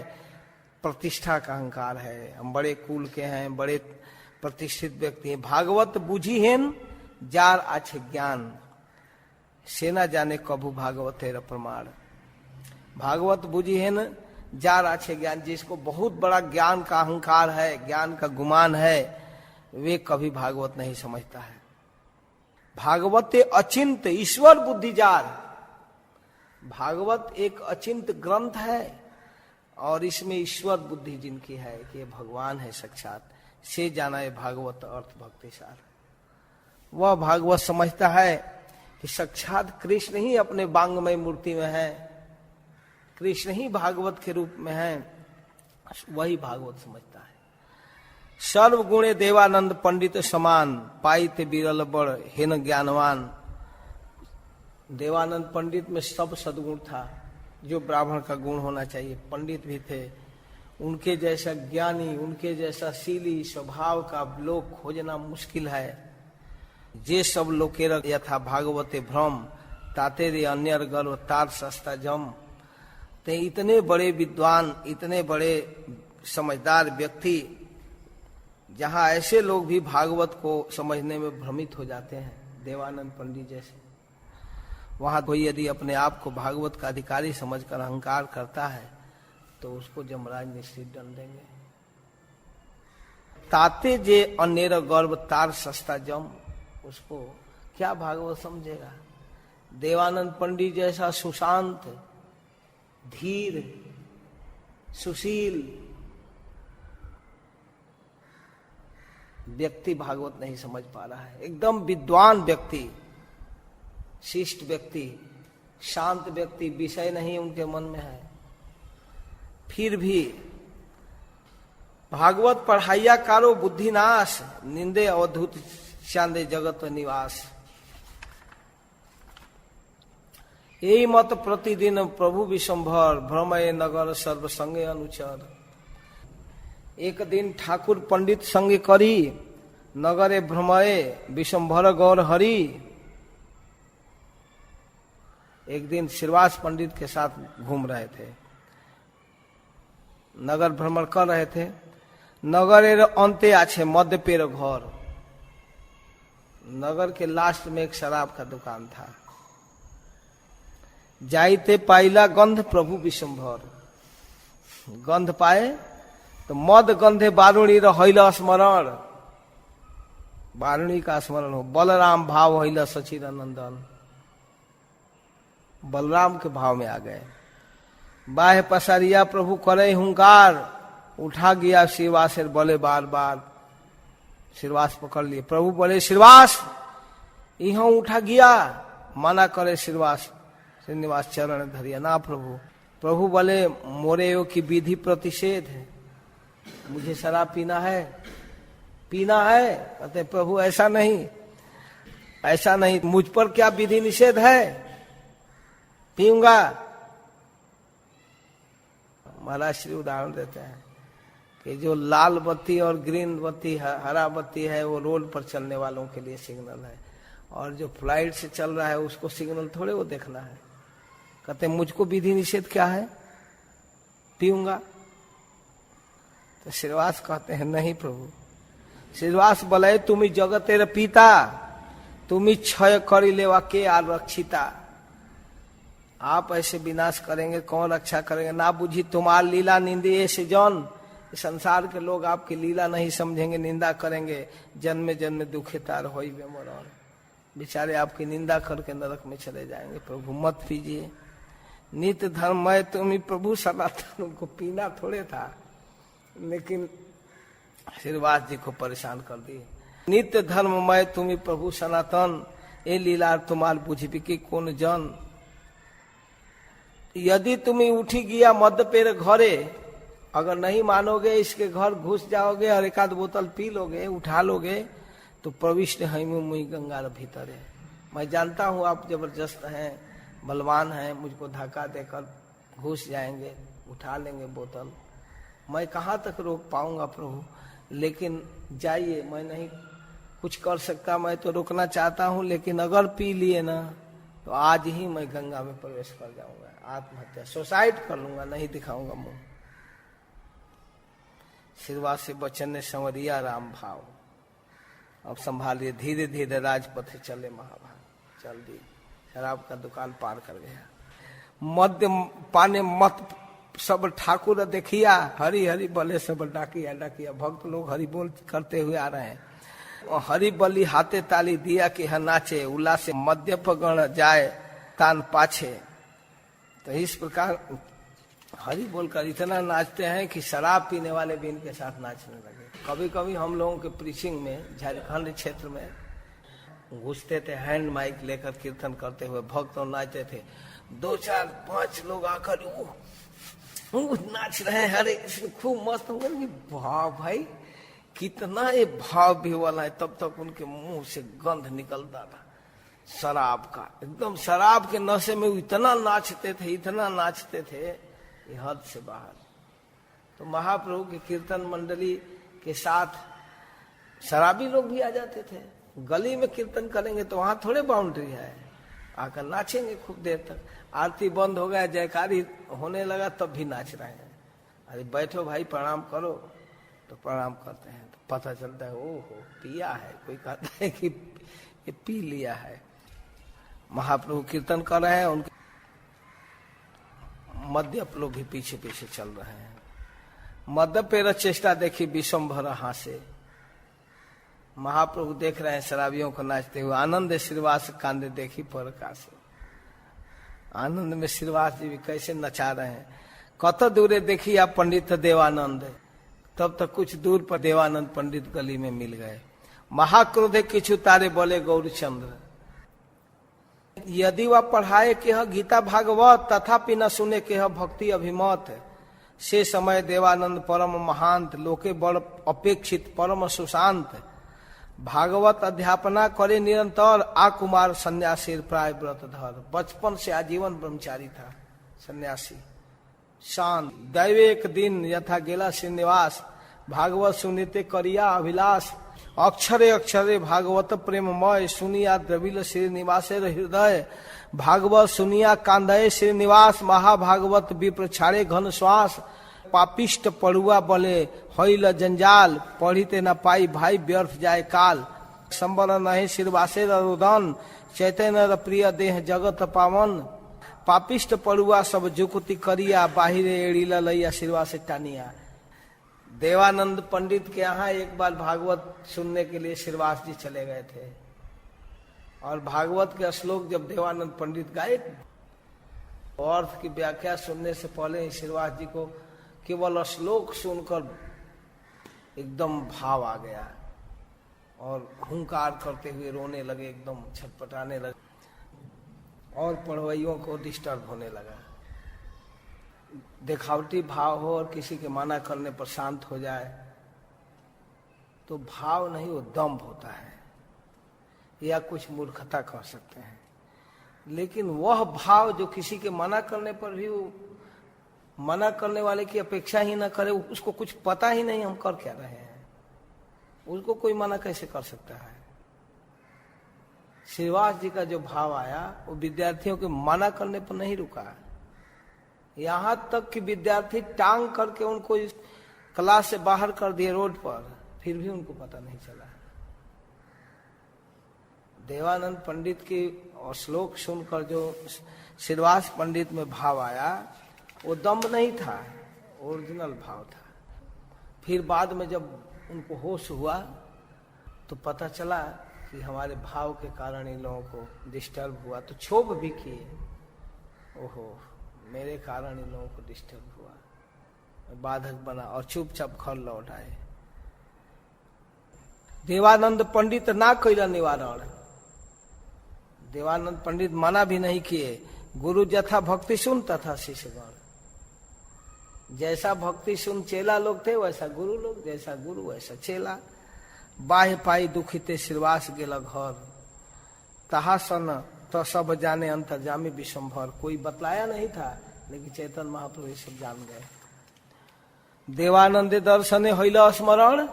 प्रतिष्ठा का अहंकार है। हम बड़े कुल के हैं, बड़े प्रतिष्ठित व्यक्ति हैं। भागवत बुझिहेन जार आछे ज्ञान, सेना जाने कभू भागवत तेरा प्रमाण। भागवत बुझिहेन जार आछे ज्ञान, जिसको बहुत बड़ा ज्ञान का अहंकार है, ज्ञान का गुमान है, वे कभी भागवत नहीं समझता है। भागवते अचिंत ईश्वर बुद्धिजार, भागवत एक अचिंत ग्रंथ है और इसमें ईश्वर बुद्धि जिनकी है कि भगवान है साक्षात, से जाना है भागवत अर्थ भक्ति सार। वह भागवत समझता है कि साक्षात कृष्ण ही अपने वांगमय मूर्ति में है, कृष्ण ही भागवत के रूप में है, वही भागवत समझता है। सर्व गुणे देवानंद पंडित समान, पाइते बिरल बड़ हेन ज्ञानवान। देवानंद पंडित में सब सद्गुण था जो ब्राह्मण का गुण होना चाहिए। पंडित भी थे, उनके जैसा ज्ञानी, उनके जैसा शीली स्वभाव का लोक खोजना मुश्किल है। जे सब लोकेर यथा भागवते भ्रम, ताते रे अन्यर गर्व तार सस्ता जम। ते इतने बड़े विद्वान, इतने बड़े समझदार व्यक्ति, जहां ऐसे लोग भी भागवत को समझने में भ्रमित हो जाते हैं, देवानंद पंडित जैसे, वहां कोई यदि अपने आप को भागवत का अधिकारी समझकर अहंकार करता है तो उसको जमराज निश्चित दंड देंगे। ताते जे अनेर गर्व तार सस्ता जम, उसको क्या भागवत समझेगा। देवानंद पंडित जैसा सुशांत, धीर, सुशील व्यक्ति भागवत नहीं समझ पा रहा है। एकदम विद्वान व्यक्ति, शिष्ट व्यक्ति, शांत व्यक्ति, विषय नहीं उनके मन में है, फिर भी भागवत पढ़ाइया कारो बुद्धिनाश, निंदे अवधूत चांदे जगत निवास। यही मत प्रतिदिन प्रभु विशंभर, भ्रमय नगर सर्व संगे अनुचर। एक दिन ठाकुर पंडित संग करी, नगरे भ्रमय विशंभर गौर हरि। एक दिन श्रीवास पंडित के साथ घूम रहे थे, नगर भ्रमण कर रहे थे। नगरेर अंते आछे मध्य पेर घर, नगर के लास्ट में एक शराब का दुकान था। जाइते पाइला गंध प्रभु विशंभर, गंध पाए तो मद गंधे बारुणी रहिला स्मरण, बारुणी का स्मरण हो। बलराम भाव हिला सचिदानंदन, बलराम के भाव में आ गए। बाह्य पसारिया प्रभु करे हुंकार, उठा गया श्रीवास बोले बार बार। श्रीवास पकड़ लिए, प्रभु बोले श्रीवास यहाँ उठा गया, मना करे श्रीवास। श्रीनिवास चरण धरिया, ना प्रभु। प्रभु बोले मोरे यो की विधि प्रतिषेध है, मुझे शराब पीना है, पीना है। कहते प्रभु ऐसा नहीं, ऐसा नहीं, मुझ पर क्या विधि निषेध है, पीऊंगा। महाराज श्री उदाहरण देते हैं कि जो लाल बत्ती और ग्रीन बत्ती है, हरा बत्ती है, वो रोड पर चलने वालों के लिए सिग्नल है, और जो फ्लाइट से चल रहा है उसको सिग्नल थोड़े वो देखना है। कहते मुझको विधि निषेध क्या है, पीऊंगा। तो श्रीवास कहते हैं नहीं प्रभु। श्रीवास बोले तुम्ही जगतेर पिता, तुम्ही क्षय करी लेवा के आरक्षिता। आप ऐसे विनाश करेंगे, कौन रक्षा करेंगे। ना बुझी तुम्हार लीला निंदिए से जन, संसार के लोग आपकी लीला नहीं समझेंगे, निंदा करेंगे। जन्म जन्म दुखे तार होई बेमरण, बेचारे आपकी निंदा करके नरक में चले जाएंगे। प्रभु मत पीजिए। नित्य धर्म है तुम्ही प्रभु सनातन, उनको पीना थोड़े था, लेकिन श्रीवास जी को परेशान कर दिए। नित्य धर्ममय तुम्ही प्रभु सनातन, ए लीला तुम्हार बुझबी की कौन जन। यदि तुम्हें उठी गया मध्य पेर घरे, अगर नहीं मानोगे, इसके घर घुस जाओगे और एक आध बोतल पी लोगे, उठा लोगे, तो प्रविष्ट है मुई गंगा भीतर है। मैं जानता हूँ आप जबरदस्त हैं, बलवान हैं, मुझको धक्का देकर घुस जाएंगे, उठा लेंगे बोतल, मैं कहाँ तक रोक पाऊंगा प्रभु। लेकिन जाइए, मैं नहीं कुछ कर सकता, मैं तो रोकना चाहता हूँ, लेकिन अगर पी लिए ना तो आज ही मैं गंगा में प्रवेश कर जाऊंगा, आत्महत्या सुसाइड कर लूंगा, नहीं दिखाऊंगा मुंह। श्रीवास से बच्चन ने संवरिया राम भाव। अब संभालिए, धीरे धीरे राजपथ चले महाभाग, चल दी, शराब का दुकान पार कर गया। मध्य पाने मत सब ठाकुर देखिया, हरि हरि बोले सब डाकिया डाकिया। भक्त लोग हरि बोल करते हुए आ रहे हैं। हरि बलि हाथे ताली दिया कि ह नाचे, उल्लासे मध्यप गण जाए तान पाछे। तो इस प्रकार हरि बोलकर इतना नाचते हैं कि शराब पीने वाले भी इनके साथ नाचने लगे। कभी कभी हम लोगों के प्रीचिंग में झारखंड क्षेत्र में घुसते थे, हैंड माइक लेकर कीर्तन करते हुए भक्त और नाचते थे। 2 4 5 लोग आकर नाच रहे हैं, अरे खूब मस्त। भाव भाई कितना ये भाव भी वाला है। तब तक उनके मुंह से गंध निकलता था शराब का, एकदम शराब के नशे में इतना नाचते थे, इतना नाचते थे, ये हद से बाहर। तो महाप्रभु के कीर्तन मंडली के साथ शराबी लोग भी आ जाते थे। गली में कीर्तन करेंगे तो वहां थोड़े बाउंड्री है, आकर नाचेंगे खूब देर तक। आरती बंद हो गया, जयकारी होने लगा, तब भी नाच रहे हैं। अरे बैठो भाई, प्रणाम करो, तो प्रणाम करते हैं, तो पता चलता है ओहो पिया है। कोई कहता है कि ये पी लिया है। महाप्रभु कीर्तन कर रहे हैं, उनके मध्य लोग भी पीछे पीछे चल रहे हैं। मध्य पेर चेष्टा देखी विश्वम्भर हासे। महाप्रभु देख रहे हैं शराबियों को नाचते हुए। आनंद श्रीवास कांदे देखी पर कासे। आनंद में श्रीवास जी भी कैसे नचा रहे हैं। कत दूरे देखी आप पंडित देवानंद। तब तक कुछ दूर पर देवानंद पंडित गली में मिल गए। महाक्रोधे किछु तारे बोले गौरचंद्र। यदि वह पढ़ाए के ह गीता भागवत, तथापि न सुने के ह भक्ति अभिमत। से समय देवानंद परम महांत, लोके बड़ अपेक्षित परम सुशांत। भागवत अध्यापना करे निरंतर, आ कुमार सन्यासी प्राय व्रत धर। बचपन से आजीवन ब्रह्मचारी था, सन्यासी, शांत। दैवे एक दिन यथा गेला श्रीनिवास, भागवत सुनिते करिया अभिलाष। अक्षरे अक्षरे भागवत प्रेममय, सुनिया द्रविल श्रीनिवासे हृदय। भागवत सुनिया कांदय श्रीनिवास, महाभागवत विप्र छाड़े घन श्वास। पापिष्ट पड़ुआ बोले हईल जंजाल, पढ़िते न पाई भाई व्यर्थ जाए काल। संबर नहे श्रीवासे रुदन, चैतन्य प्रिय देह जगत पावन। पापिष्ट पड़ुआ सब जुकुति करिया, बाहिरे एड़ीला लैया श्रीवासे टानिया। देवानंद पंडित के यहाँ एक बार भागवत सुनने के लिए श्रीवास जी चले गए थे, और भागवत के श्लोक जब देवानंद पंडित गाए, अर्थ की व्याख्या सुनने से पहले ही श्रीवास जी को केवल श्लोक सुनकर एकदम भाव आ गया और हुंकार करते हुए रोने लगे, एकदम छटपटाने लगे, और पढ़वइयों को डिस्टर्ब होने लगा। दिखावटी भाव हो और किसी के मना करने पर शांत हो जाए तो भाव नहीं, वो दम्भ होता है, या कुछ मूर्खता कह सकते हैं। लेकिन वह भाव जो किसी के मना करने पर भी वो मना करने वाले की अपेक्षा ही ना करे, उसको कुछ पता ही नहीं हम कर क्या रहे हैं, उसको कोई मना कैसे कर सकता है। श्रीवास जी का जो भाव आया वो विद्यार्थियों के मना करने पर नहीं रुका, यहां तक कि विद्यार्थी टांग करके उनको इस क्लास से बाहर कर दिए रोड पर, फिर भी उनको पता नहीं चला। देवानंद पंडित की और श्लोक सुनकर जो श्रीवास पंडित में भाव आया वो दम्भ नहीं था, ओरिजिनल भाव था। फिर बाद में जब उनको होश हुआ तो पता चला कि हमारे भाव के कारण इन लोगों को डिस्टर्ब हुआ, तो क्षोभ भी किए, ओहो मेरे कारण इन लोगों को डिस्टर्ब हुआ, बाधक बना, और चुपचाप घर लौट आए। देवानंद पंडित ना कैला निवारण। देवानंद पंडित मना भी नहीं किए। गुरु जथा भक्ति सुन तथा शिष्यगण। जैसा भक्ति सुन चेला लोग थे वैसा गुरु लोग, जैसा गुरु वैसा चेला। बाह्य पाई दुखिते श्रीवास गेल घर, तहा सन तो सब जाने अंतर्जामी विश्वभर। कोई बतलाया नहीं था लेकिन चैतन्य महाप्रभु सब जान गए। देवानंद दर्शने होइला स्मरण,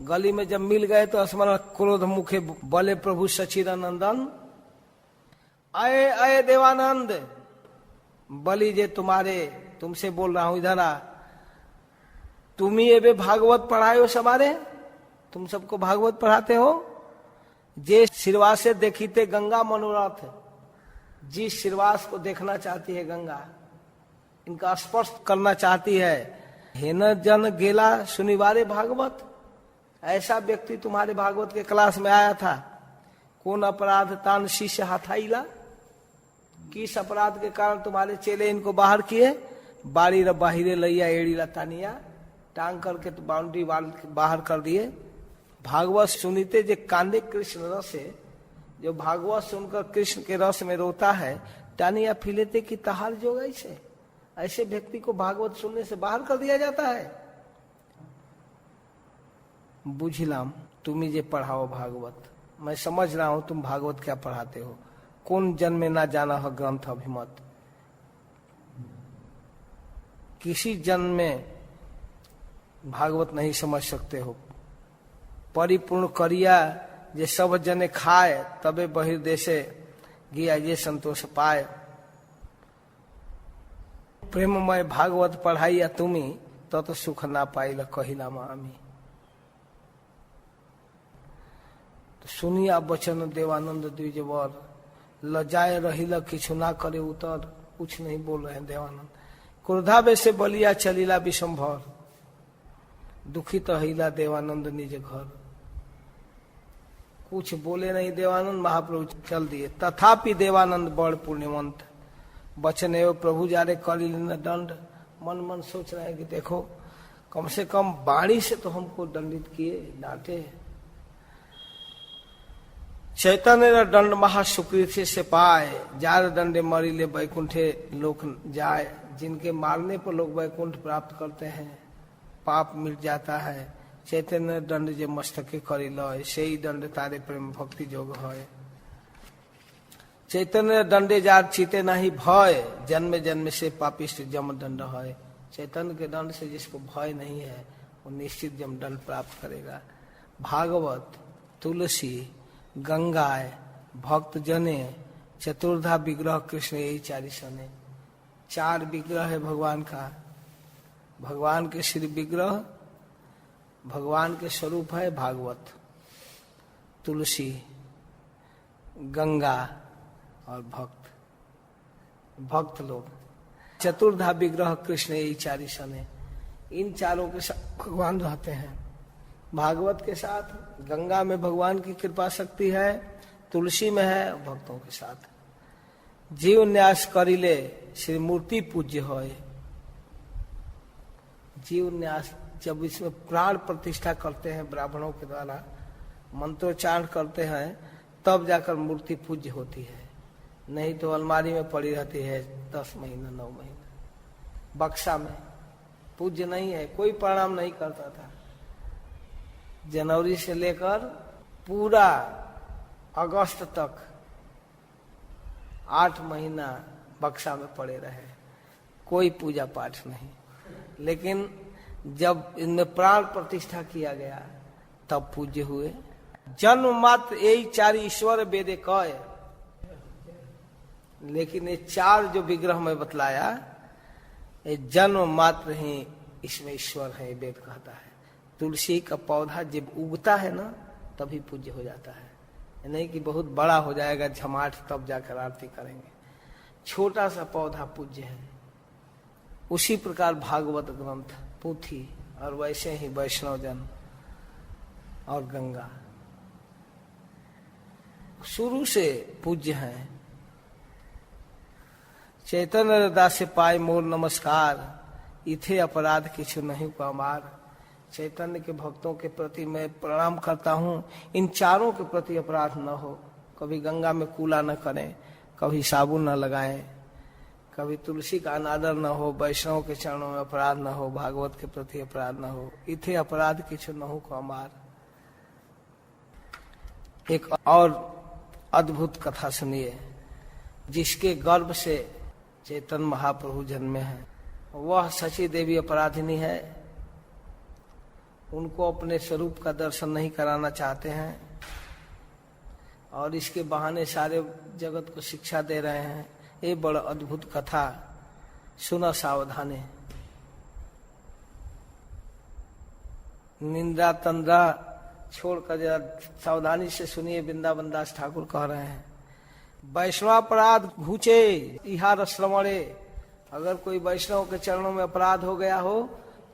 गली में जब मिल गए तो स्मरण। क्रोध मुखे बोले प्रभु सचिदानंदन, आए आए देवानंद, बलि जे तुम्हारे, तुमसे बोल रहा हूं, इधर आ। तुम ही एबे भागवत पढ़ाए हो समारे, तुम सबको भागवत पढ़ाते हो। जे श्रीवासे देखीते गंगा मनोरथ, जिस श्रीवास को देखना चाहती है गंगा, इनका स्पर्श करना चाहती है। हेन जन गेला सुनिवारे भागवत, ऐसा व्यक्ति तुम्हारे भागवत के क्लास में आया था। कौन अपराध तान शिष्य हाथाईला, किस अपराध के कारण तुम्हारे चेले इनको बाहर किए। बाड़ी र बाहिरे लैया एड़ी लतानिया, टांग करके तो बाउंड्री वाल बाहर कर दिए। भागवत सुनीते जे कांदे कृष्ण रसे, जो भागवत सुनकर कृष्ण के रस में रोता है, टानिया फिलेते की तहार जो ऐसे, ऐसे व्यक्ति को भागवत सुनने से बाहर कर दिया जाता है। बुझिलाम तुम ही जे पढ़ाओ भागवत, मैं समझ रहा हूं तुम भागवत क्या पढ़ाते हो। कौन जन्म में ना जाना हो ग्रंथ अभिमत, किसी जन्म में भागवत नहीं समझ सकते हो। परिपूर्ण करिया जे सब जने खाए, तबे बहिर्देशे गया ये संतोष पाए। प्रेममय भागवत पढ़ाइया तुम्ही, तो सुख ना पाइला कहिला मामी। तो सुनिया बचन देवानंद द्विजवर, लजाए रहिला किछु ना करे उतर। कुछ नहीं बोल रहे हैं देवानंद। क्रोधावे से बलिया चलिला विषमभर, दुखित हिला देवानंद निज घर। कुछ बोले नहीं देवानंद, महाप्रभु चल दिए। तथापि देवानंद बड़ पुण्यवंत, बचन एवं प्रभु जारे कलिन दंड। मन मन सोच रहे हैं कि देखो कम से कम बाणी से तो हमको दंडित किए, डांटे। चैतन्य दंड महासुकृति से पाए, जार दंडे मरिले वैकुंठे लोक जाए। जिनके मारने पर लोग वैकुंठ प्राप्त करते हैं, पाप मिट जाता है। चैतन्य दंड जे मस्तके करी लय, से ही दंड तारे प्रेम भक्ति जोग है। चैतन्य दंडे जार चीते नहीं भय, जन्म जन्म से पापिष्ट जम दंड है। चैतन्य के दंड से जिसको भय नहीं है वो निश्चित जम दंड प्राप्त करेगा। भागवत, तुलसी, गंगाए, भक्त जने, चतुर्धा विग्रह कृष्ण, यही चारी सने। चार विग्रह है भगवान का। भगवान के श्री विग्रह, भगवान के स्वरूप है भागवत, तुलसी, गंगा और भक्त। भक्त लोग चतुर्धा विग्रह कृष्ण, यही चारी सने। इन चारों के साथ भगवान रहते हैं। भागवत के साथ, गंगा में भगवान की कृपा शक्ति है, तुलसी में है, भक्तों के साथ। जीव न्यास करिले श्री मूर्ति पूज्य होए। जीव न्यास, जब इसमें प्राण प्रतिष्ठा करते हैं ब्राह्मणों के द्वारा, मंत्रोच्चारण करते हैं, तब जाकर मूर्ति पूज्य होती है। नहीं तो अलमारी में पड़ी रहती है 10 महीना 9 महीना, बक्सा में। पूज्य नहीं है, कोई प्रणाम नहीं करता था। जनवरी से लेकर पूरा अगस्त तक 8 महीना बक्सा में पड़े रहे, कोई पूजा पाठ नहीं। लेकिन जब इनमें प्राण प्रतिष्ठा किया गया तब पूज्य हुए। जन्म मात्र यही 4 ईश्वर वेदे कहे। लेकिन ये 4 जो विग्रह में बतलाया, ये जन्म मात्र ही इसमें ईश्वर है, वेद कहता है। तुलसी का पौधा जब उगता है ना, तभी पूज्य हो जाता है। नहीं कि बहुत बड़ा हो जाएगा झमाट तब जाकर आरती करेंगे। छोटा सा पौधा पूज्य है। उसी प्रकार भागवत ग्रंथ, पोथी, और वैसे ही वैष्णव जन और गंगा शुरू से पूज्य हैं। चैतन्य दास से पाए मोर नमस्कार, इथे अपराध किछु नहीं पामार। चैतन्य के भक्तों के प्रति मैं प्रणाम करता हूँ, इन चारों के प्रति अपराध न हो। कभी गंगा में कूला न करें, कभी साबुन न लगाएं, कभी तुलसी का अनादर न हो, वैष्णव के चरणों में अपराध न हो, भागवत के प्रति अपराध न हो। इथे अपराध किछु न हो को हमार। एक और अद्भुत कथा सुनिए। जिसके गर्भ से चैतन्य महाप्रभु जन्मे हैं, वह सची देवी अपराधिनी है। उनको अपने स्वरूप का दर्शन नहीं कराना चाहते हैं और इसके बहाने सारे जगत को शिक्षा दे रहे हैं। ये बड़ा अद्भुत कथा, सुनो सावधानी। निंदा तंद्रा छोड़कर जरा सावधानी से सुनिए। वृंदावन दास ठाकुर कह रहे हैं, वैष्णवापराध घूचे इहार श्रवणे। अगर कोई वैष्णव के चरणों में अपराध हो गया हो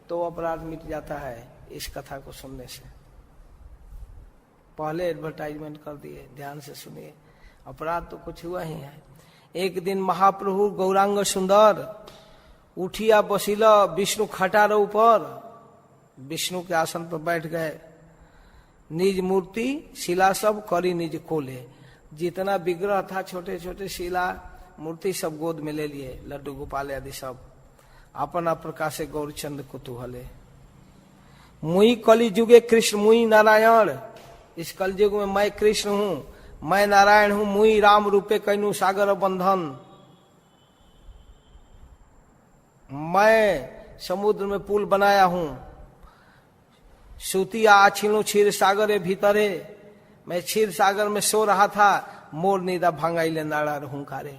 तो अपराध मिट जाता है इस कथा को सुनने से। पहले एडवर्टाइजमेंट कर दिए, ध्यान से सुनिए। अपराध तो कुछ हुआ ही है। एक दिन महाप्रभु गौरांग सुंदर उठिया बसिला विष्णु खटार ऊपर, विष्णु के आसन पर बैठ गए। निज मूर्ति शिला सब करी निज कोले। जितना विग्रह था छोटे छोटे शिला मूर्ति सब गोद में ले लिए, लड्डू गोपाल आदि सब। अपना प्रकाशे गौरचंद कुतूहले। मुई कली जुगे कृष्ण मुई नारायण। इस कलयुग में मैं कृष्ण हूँ, मैं नारायण हूँ। मुई राम रूपे कैनु सागर बंधन। मैं समुद्र में पुल बनाया हूँ। सूतिया आछिनु क्षीर सागर भीतरे। मैं क्षीर सागर में सो रहा था, मोर नींदा भांगाइले नाड़ा हुंकारे।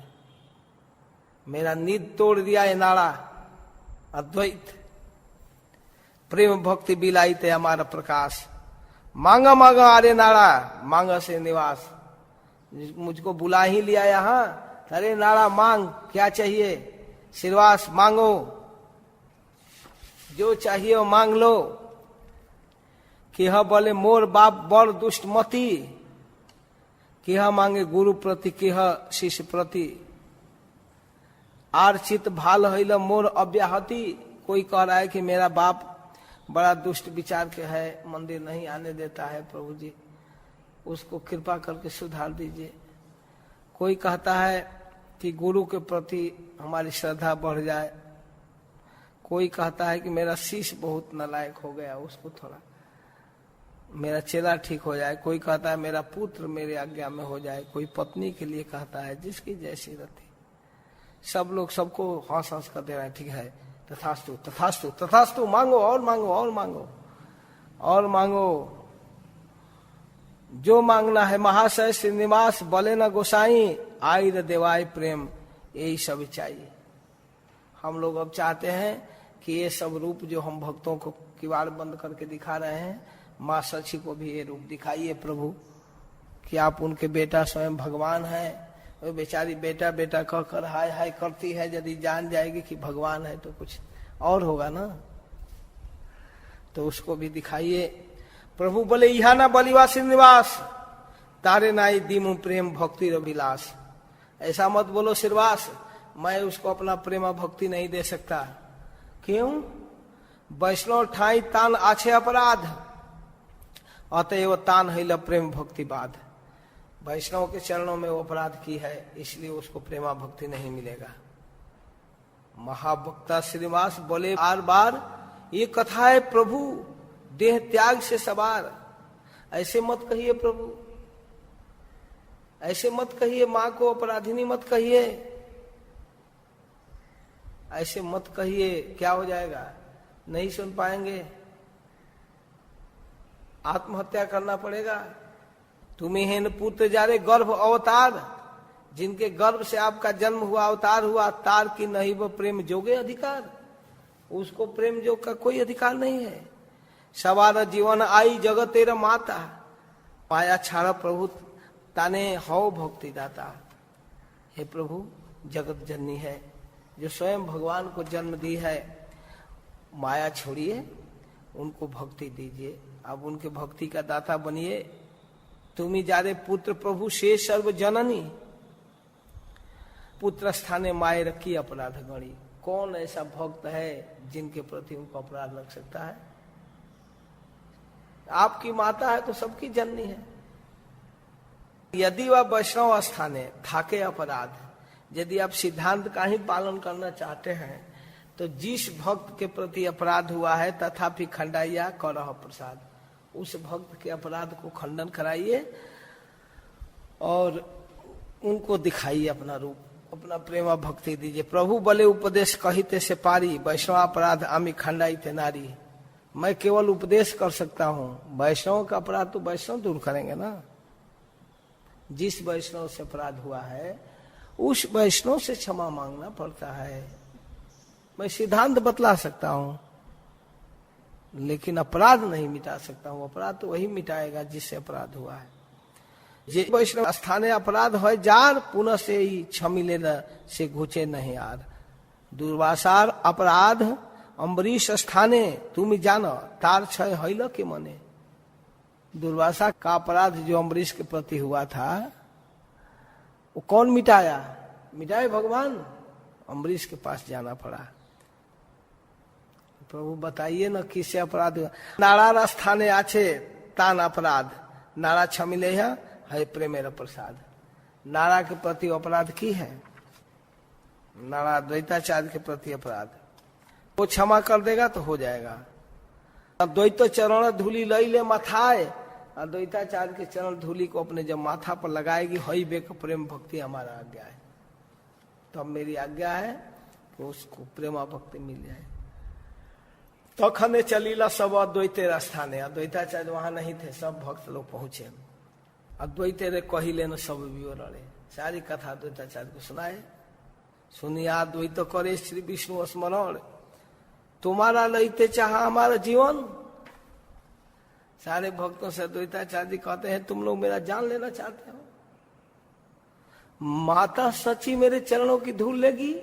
मेरा नींद तोड़ दिया ये नाड़ा। अद्वैत प्रेम भक्ति बिलाई ते हमारा प्रकाश। मांगा मांगा आरे नाड़ा, मांगा से निवास। मुझको बुला ही लिया यहाँ, अरे नाड़ा मांग, क्या चाहिए? श्रीवास मांगो, जो चाहिए वो मांग लो। किह बोले मोर बाप बड़ दुष्ट मती। किह मांगे गुरु प्रति, किह शिष्य प्रति। आर चित भाल हईल मोर अव्याहति। कोई कह रहा है कि मेरा बाप बड़ा दुष्ट विचार के है, मंदिर नहीं आने देता है, प्रभु जी उसको कृपा करके सुधार दीजिए। कोई कहता है कि गुरु के प्रति हमारी श्रद्धा बढ़ जाए। कोई कहता है कि मेरा शिष्य बहुत नालायक हो गया, उसको थोड़ा मेरा चेला ठीक हो जाए। कोई कहता है मेरा पुत्र मेरे आज्ञा में हो जाए। कोई पत्नी के लिए कहता है, जिसकी जैसी रति। सब लोग सबको हंस हंस कर दे रहे हैं। ठीक है, तथास्तु तथास्तु तथास्तु, मांगो और मांगो और मांगो और मांगो। जो मांगना है महाशय श्रीनिवास बोले न गोसाई। आई र देवाय प्रेम, यही सब चाहिए। हम लोग अब चाहते हैं कि ये सब रूप जो हम भक्तों को किवाड़ बंद करके दिखा रहे हैं, माँ सची को भी ये रूप दिखाइए प्रभु, कि आप उनके बेटा स्वयं भगवान हैं। वो बेचारी बेटा बेटा कहकर हाय हाय करती है। यदि जान जाएगी कि भगवान है तो कुछ और होगा ना, तो उसको भी दिखाइए। प्रभु बोले इहा ना बलिवा श्रीनिवास, तारे नाई दीमु प्रेम भक्ति रविलास। ऐसा मत बोलो श्रीवास, मैं उसको अपना प्रेमा भक्ति नहीं दे सकता। क्यों? वैष्णव ठाई तान आछे अपराध, अतएव तान हिल प्रेम भक्ति बाद। वैष्णव के चरणों में वो अपराध की है, इसलिए उसको प्रेमा भक्ति नहीं मिलेगा। महाभक्ता श्रीनिवास बोले बार बार, ये कथा है प्रभु देह त्याग से सवार। ऐसे मत कहिए प्रभु, ऐसे मत कहिए। माँ को अपराधिनी मत कहिए, ऐसे मत कहिए। क्या हो जाएगा? नहीं सुन पाएंगे, आत्महत्या करना पड़ेगा। तुम्हें हेन पुत्र जारे गर्भ अवतार, जिनके गर्भ से आपका जन्म हुआ, अवतार हुआ। तार की नहीं वो प्रेम जोगे अधिकार, उसको प्रेम जोग का कोई अधिकार नहीं है। सवार जीवन आई जगत तेरा माता, पाया छाड़ा प्रभु ताने हो भक्ति दाता। हे प्रभु जगत जननी है, जो स्वयं भगवान को जन्म दी है। माया छोड़िए, उनको भक्ति दीजिए। अब उनके भक्ति का दाता बनिए। तुम्ही जारे पुत्र प्रभु से सर्व जननी, पुत्र स्थाने माए रखी अपराध गणी। कौन ऐसा भक्त है जिनके प्रति उनको अपराध लग सकता है? आपकी माता है तो सबकी जननी है। यदि वह वैष्णव स्थाने थाके अपराध, यदि आप सिद्धांत का ही पालन करना चाहते हैं तो जिस भक्त के प्रति अपराध हुआ है तथापि खंडाइया करह प्रसाद, उस भक्त के अपराध को खंडन कराइए और उनको दिखाइए अपना रूप, अपना प्रेमा भक्ति दीजिए। प्रभु बोले उपदेश कहिते से पारी, वैष्णव अपराध आमी खंडाई थे नारी। मैं केवल उपदेश कर सकता हूँ, वैष्णव का अपराध तो वैष्णव दूर करेंगे ना। जिस वैष्णव से अपराध हुआ है उस वैष्णव से क्षमा मांगना पड़ता है। मैं सिद्धांत बतला सकता हूँ लेकिन अपराध नहीं मिटा सकता हूँ। अपराध तो वही मिटाएगा जिससे अपराध हुआ है। जे वैष्णव स्थाने अपराध है जार, पुनः से ही क्षमिले न से घुचे नहीं यार। दुर्वासार अपराध अम्बरीश स्थाने तुम जानो, तार क्षय हैल के मने। दुर्वासा का अपराध जो अम्बरीश के प्रति हुआ था वो कौन मिटाया? मिटाए भगवान। अम्बरीश के पास जाना पड़ा। प्रभु बताइए न किससे अपराध हुआ। नारार स्थाने आछे तान अपराध, नारा क्षमिले है प्रेमेर प्रसाद। नारा के प्रति अपराध की है, नारा द्वैताचार्य के प्रति अपराध, वो क्षमा कर देगा तो हो जाएगा। द्वैत चरण धूलि लई ले माथाए, द्वैताचार्य के चरण धूलि को अपने जब माथा पर लगाएगी, हई बेक प्रेम भक्ति हमारा आज्ञा है, तो अब मेरी आज्ञा है कि उसको प्रेमा भक्ति मिल जाए। तखने चलीला सब अद्वैते स्थाने, अद्वैताचार्य वहां नहीं थे, सब भक्त लोग पहुंचे। अद्वैते रे कहिले न सब विवरणे, सारी कथा अद्वैताचार्य को सुनाए। सुनिया द्वैत करे श्री विष्णु स्मरण, तुम्हारा लईते चाहा हमारा जीवन। सारे भक्तों से द्वैताचार्य कहते हैं तुम लोग मेरा जान लेना चाहते हो? माता सची मेरे चरणों की धूल लेगी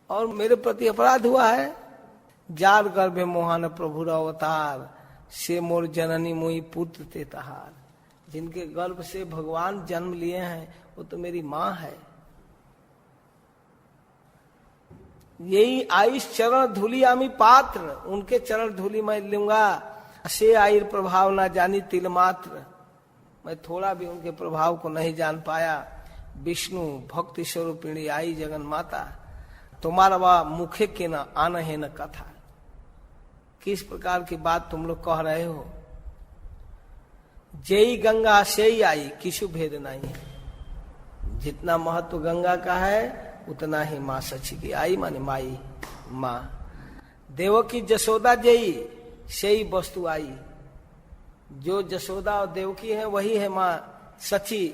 और मेरे प्रति अपराध हुआ है। जार गर्भे मोहन प्रभु अवतार, से मोर जननी मुई पुत्र ते तहार। जिनके गर्भ से भगवान जन्म लिए हैं वो तो मेरी माँ है। यही आयुष चरण धूलि आमी पात्र, उनके चरण धूलि मैं लूंगा। से आयुर प्रभाव ना जानी तिल मात्र, मैं थोड़ा भी उनके प्रभाव को नहीं जान पाया। विष्णु भक्ति स्वरूपिणी आई जगन माता, तुम्हारा वह मुखे के न आन है न कथा। किस प्रकार की बात तुम लोग कह रहे हो? जय गंगा से ही आई, किसु भेद नहीं। जितना महत्व गंगा का है उतना ही माँ सची की आई, माने माई माँ। देवकी जसोदा जई से ही वस्तु आई। जो जसोदा और देवकी है वही है माँ सची।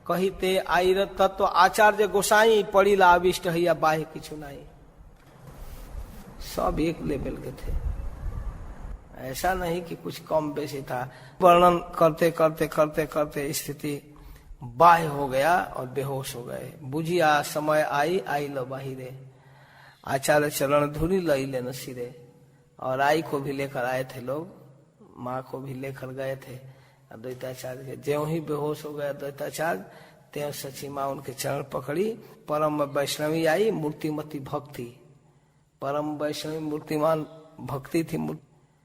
कही ते आईर तत्व आचार्य गोसाई, पड़ी ला अविष्ट हैया बाह्य किछु नहीं। सब एक लेवल के थे, ऐसा नहीं कि कुछ कम बेसी था। वर्णन करते करते करते करते स्थिति बाह्य हो गया और बेहोश हो गए। बुझिया समय आई आई लो बाहिरे, आचार्य चरण धूलि लई लेन सिरे। और आई को भी लेकर आए थे लोग, माँ को भी लेकर गए थे अद्वैताचार्य के। ज्यों ही बेहोश हो गए अद्वैताचार्य, त्यों सची माँ उनके चरण पकड़ी। परम वैष्णवी आई मूर्तिमती भक्ति, परम वैष्णवी मूर्तिमान भक्ति थी।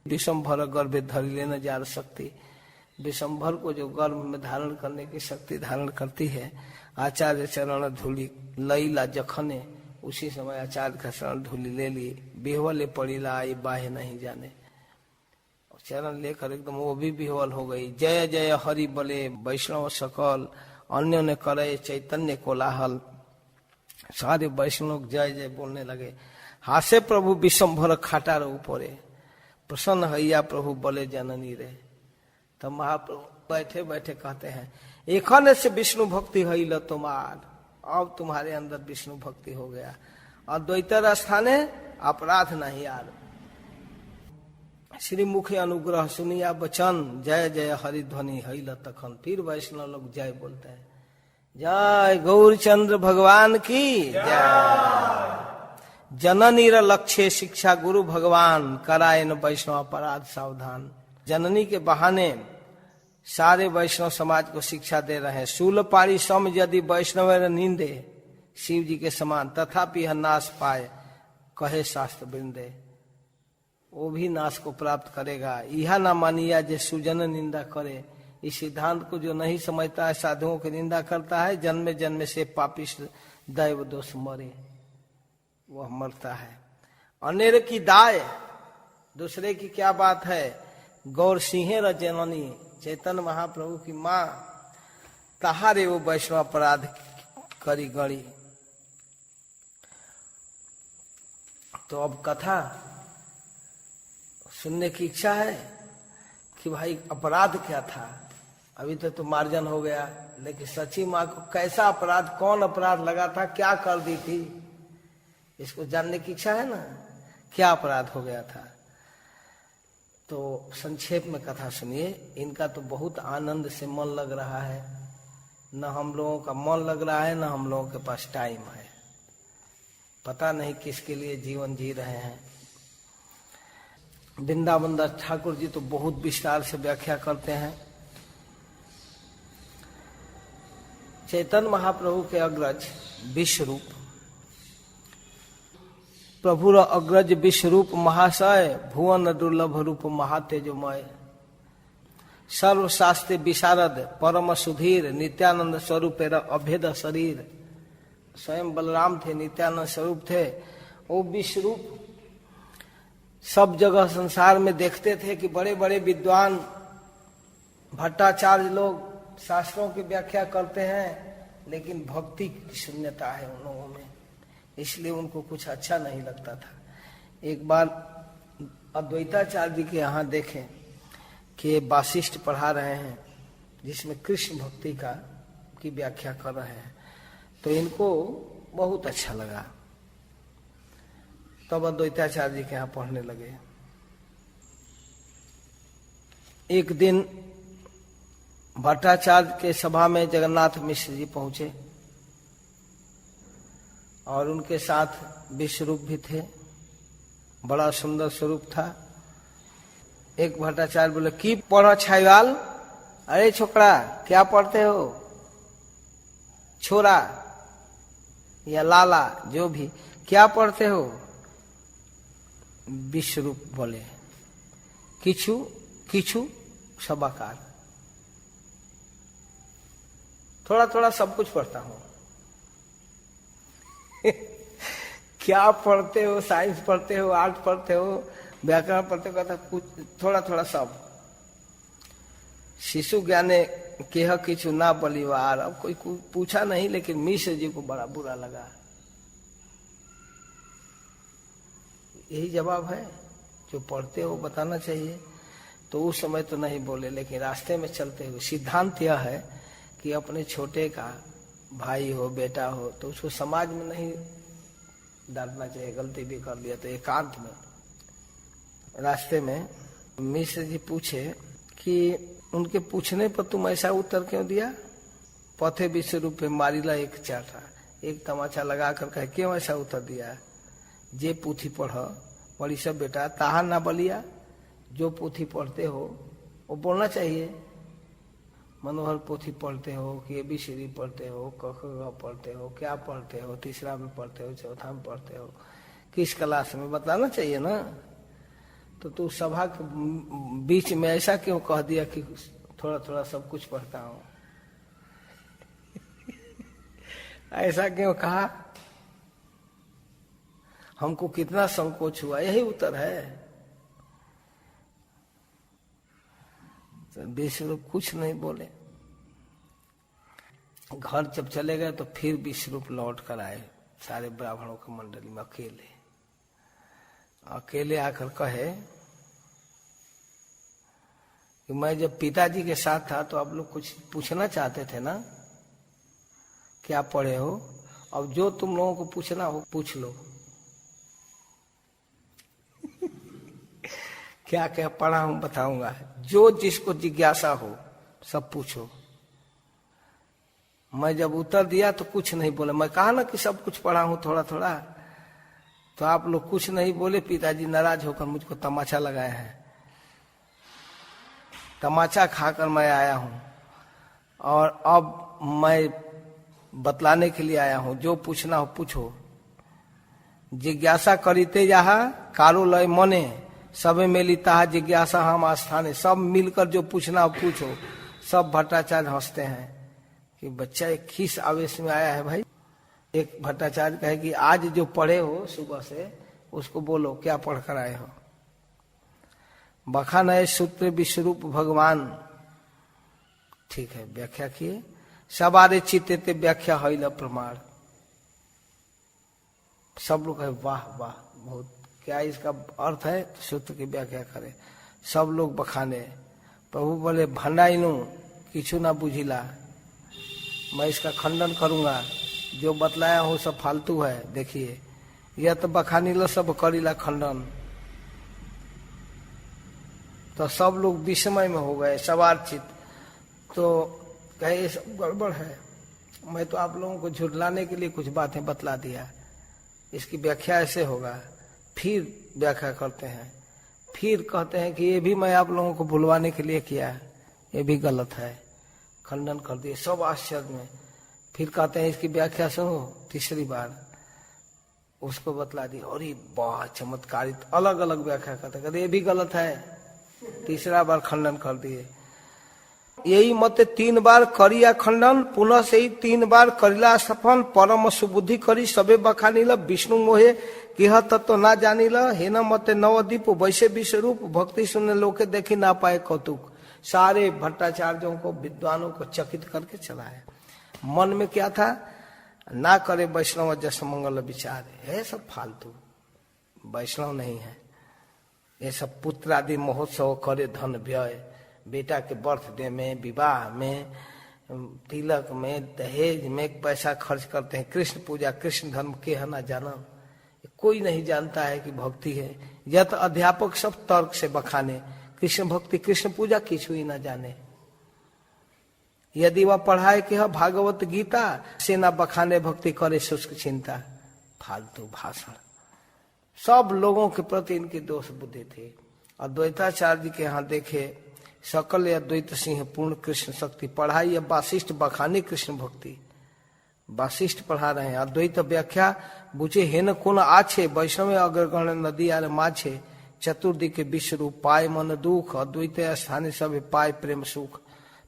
विषमभर गर्भे धरि लेना जार शक्ति, विषमभर को जो गर्भ में धारण करने की शक्ति धारण करती है। आचार्य चरण धूलि लईला जखने, उसी समय आचार्य का चरण धूलि ले ली। बेहवले पड़ीला आई बाहे नहीं जाने, चरण लेकर एकदम वो भी बेहवल हो गई। जय जय हरि बले वैष्णव सकल, अन्यों ने करे चैतन्य कोलाहल। सारे वैष्णव जय जय बोलने लगे। हासे प्रभु विषमभर खाटा रे ऊपरे, प्रसन्न हैया प्रभु बोले जननी रे। तब महाप्रभु बैठे बैठे कहते हैं एखने से विष्णु भक्ति हैल तुम्हार, अब तुम्हारे अंदर विष्णु भक्ति हो गया। अद्वैतर स्थाने अपराध नहीं यार। श्री मुखे अनुग्रह सुनिया बचन, जय जय हरि ध्वनि हैल तखन। फिर वैष्णव लोग जय बोलते हैं। जय गौरचंद्र भगवान की जय। जननी र लक्ष्य शिक्षा गुरु भगवान, कराए न वैष्णव अपराध सावधान। जननी के बहाने सारे वैष्णव समाज को शिक्षा दे रहे हैं। शूल पारी सम यदि वैष्णव नींदे, शिव जी के समान तथापि नाश पाए कहे शास्त्र वृंदे। वो भी नाश को प्राप्त करेगा। यह ना मानिया जे सुजन निंदा करे, इस सिद्धांत को जो नहीं समझता है, साधुओं की निंदा करता है, जन्म जन्म से पापिष्ट दैव दोष मरे, वह मरता है। अनेर की दाय, दूसरे की क्या बात है। गौर सिंह रजननी, चैतन्य महाप्रभु की माँ, तहारे वो वैष्णव अपराध करी गड़ी। तो अब कथा सुनने की इच्छा है कि भाई अपराध क्या था। अभी तक तो मार्जन हो गया, लेकिन सच्ची माँ को कैसा अपराध, कौन अपराध लगा था, क्या कर दी थी, इसको जानने की इच्छा है ना, क्या अपराध हो गया था। तो संक्षेप में कथा सुनिए। इनका तो बहुत आनंद से मन लग रहा है, न हम लोगों का मन लग रहा है, न हम लोगों के पास टाइम है। पता नहीं किसके लिए जीवन जी रहे हैं। वृंदावन दास ठाकुर जी तो बहुत विस्तार से व्याख्या करते हैं। चैतन्य महाप्रभु के अग्रज विश्वरूप, प्रभुर अग्रज विश्वरूप महाशय, भुवन दुर्लभ रूप महातेजोमय, सर्वशास्त्र विशारद परम सुधीर, नित्यानंद स्वरूप अभेद शरीर। स्वयं बलराम थे, नित्यानंद स्वरूप थे। वो विश्वरूप सब जगह संसार में देखते थे कि बड़े बड़े विद्वान भट्टाचार्य लोग शास्त्रों की व्याख्या करते हैं, लेकिन भक्ति की शून्यता है उन लोगों में, इसलिए उनको कुछ अच्छा नहीं लगता था। एक बार अद्वैताचार्य जी के यहाँ देखें कि वासिष्ठ पढ़ा रहे हैं, जिसमें कृष्ण भक्ति की व्याख्या कर रहे हैं, तो इनको बहुत अच्छा लगा। तब अद्वैताचार्य जी के यहाँ पढ़ने लगे। एक दिन भट्टाचार्य के सभा में जगन्नाथ मिश्र जी पहुंचे और उनके साथ विश्वरूप भी थे। बड़ा सुंदर स्वरूप था। एक भट्टाचार्य बोले, की पढ़ो छायाल? अरे छोकरा, क्या पढ़ते हो? छोरा या लाला, जो भी, क्या पढ़ते हो? विश्वरूप बोले, किछु किछु सबाकार, थोड़ा थोड़ा सब कुछ पढ़ता हूं। क्या पढ़ते हो? साइंस पढ़ते हो, आर्ट पढ़ते हो, व्याकरण पढ़ते हो? कहता कुछ थोड़ा थोड़ा सब। शिशु ज्ञाने केह किछु ना बलिवार। अब कोई पूछा नहीं, लेकिन मिश्र जी को बड़ा बुरा लगा। यही जवाब है, जो पढ़ते हो बताना चाहिए। तो उस समय तो नहीं बोले, लेकिन रास्ते में चलते हुए सिद्धांत यह है कि अपने छोटे का भाई हो, बेटा हो, तो उसको समाज में नहीं डांटना चाहिए। गलती भी कर लिया तो एकांत में। रास्ते में मिश्र जी पूछे कि उनके पूछने पर तुम ऐसा उत्तर क्यों दिया? पथे विश्वरूप पे मारिला एक चाटा, एक तमाचा लगा कर कहे, क्यों ऐसा उत्तर दिया? जे पोथी पढ़ पढ़ी सब बेटा, ताहा ना बलिया। जो पोथी पढ़ते हो वो बोलना चाहिए। मनोहर पोथी पढ़ते हो कि ABCD पढ़ते हो, क ख ग पढ़ते हो, क्या पढ़ते हो, तीसरा में पढ़ते हो, चौथा में पढ़ते हो, किस क्लास में, बताना चाहिए ना। तो तू सभा के बीच में ऐसा क्यों कह दिया कि थोड़ा थोड़ा सब कुछ पढ़ता हूं? ऐसा क्यों कहा? हमको कितना संकोच हुआ। यही उत्तर है। तो विश्वरूप कुछ नहीं बोले। घर जब चले गए तो फिर विश्वरूप लौट कर आए, सारे ब्राह्मणों की मंडली में अकेले आकर कहे कि मैं जब पिताजी के साथ था तो आप लोग कुछ पूछना चाहते थे ना, क्या पढ़े हो? अब जो तुम लोगों को पूछना हो पूछ लो। क्या क्या पढ़ा हूं बताऊंगा। जो जिसको जिज्ञासा हो सब पूछो। मैं जब उत्तर दिया तो कुछ नहीं बोले। मैं कहा ना कि सब कुछ पढ़ा हूं थोड़ा थोड़ा, तो आप लोग कुछ नहीं बोले। पिताजी नाराज होकर मुझको तमाचा लगाए हैं। तमाचा खाकर मैं आया हूं और अब मैं बतलाने के लिए आया हूं। जो पूछना हो पूछो। जिज्ञासा करीते जहा कारो लय मने, सबे मेलिता जिज्ञासा हम आस्थाने, सब मिलकर जो पूछना पूछो। सब भट्टाचार्य हंसते हैं कि बच्चा एक किस आवेश में आया है भाई। एक भट्टाचार्य कहे कि आज जो पढ़े हो सुबह से उसको बोलो, क्या पढ़ कर आए हो। बखान सूत्र विश्वरूप भगवान, ठीक है, व्याख्या किए। सवारे चित्ते ते व्याख्या हईल प्रमाण। सब लोग कहे वाह वाह, बहुत, क्या इसका अर्थ है, सूत्र की व्याख्या करे। सब लोग बखाने। प्रभु बोले भंडाइनु किछु ना बुझिला, मैं इसका खंडन करूंगा, जो बतलाया हूं सब फालतू है। देखिए यह तो बखानीला सब करीला खंडन। तो सब लोग विस्मय में हो गए, सवार चित। तो कहे ये सब गड़बड़ है, मैं तो आप लोगों को झुठलाने के लिए कुछ बातें बतला दिया, इसकी व्याख्या ऐसे होगा। फिर व्याख्या करते हैं, फिर कहते हैं कि ये भी मैं आप लोगों को भुलवाने के लिए किया है, ये भी गलत है, खंडन कर दिए। सब आश्चर्य में। फिर कहते हैं इसकी व्याख्या सुनो, तीसरी बार उसको बतला दी। और ये बहुत चमत्कारित, अलग अलग व्याख्या करते कहते ये भी गलत है, तीसरा बार खंडन कर दिए। यही मत 3 बार करिया खंडन, पुनः से ही 3 बार करिला सफल। परम सुबुद्धि करी सबे बखानील, विष्णु मोहे किह तत्व ना जानिल। हे न मत नवदीप वैसे विश्वरूप, भक्ति सुनने लोके देखी ना पाए कौतुक। सारे भट्टाचार्यों को, विद्वानों को चकित करके चलाए। मन में क्या था, ना करे वैष्णव जस मंगल विचार, है सब फालतू, वैष्णव नहीं है। ये सब पुत्र आदि महोत्सव करे धन व्यय, बेटा के बर्थडे में, विवाह में, तिलक में, दहेज में पैसा खर्च करते हैं। कृष्ण पूजा, कृष्ण धर्म के है ना जाना, कोई नहीं जानता है कि भक्ति है। यह तो अध्यापक सब तर्क से बखाने, कृष्ण भक्ति कृष्ण पूजा किछु ही ना जाने। यदि वह पढ़ाए कि भागवत गीता से ना बखाने, भक्ति करे शुष्क चिंता, फालतू भाषण। सब लोगों के प्रति इनकी दोष बुद्धि थी। अद्वैताचार्य जी के यहाँ देखे, सकल अद्वैत सिंह पूर्ण कृष्ण शक्ति पढ़ाई, वासिष्ठ बखानी कृष्ण भक्ति, वासिष्ठ पढ़ा रहे हैं। अद्वैत व्याख्या बुझे हेन कोन आछे, वैष्णव अग्रगण नदी आर माछे। चतुर्दी के विश्व रूप पाए मन दुख, अद्वैत स्थानीय सब पाए प्रेम सुख।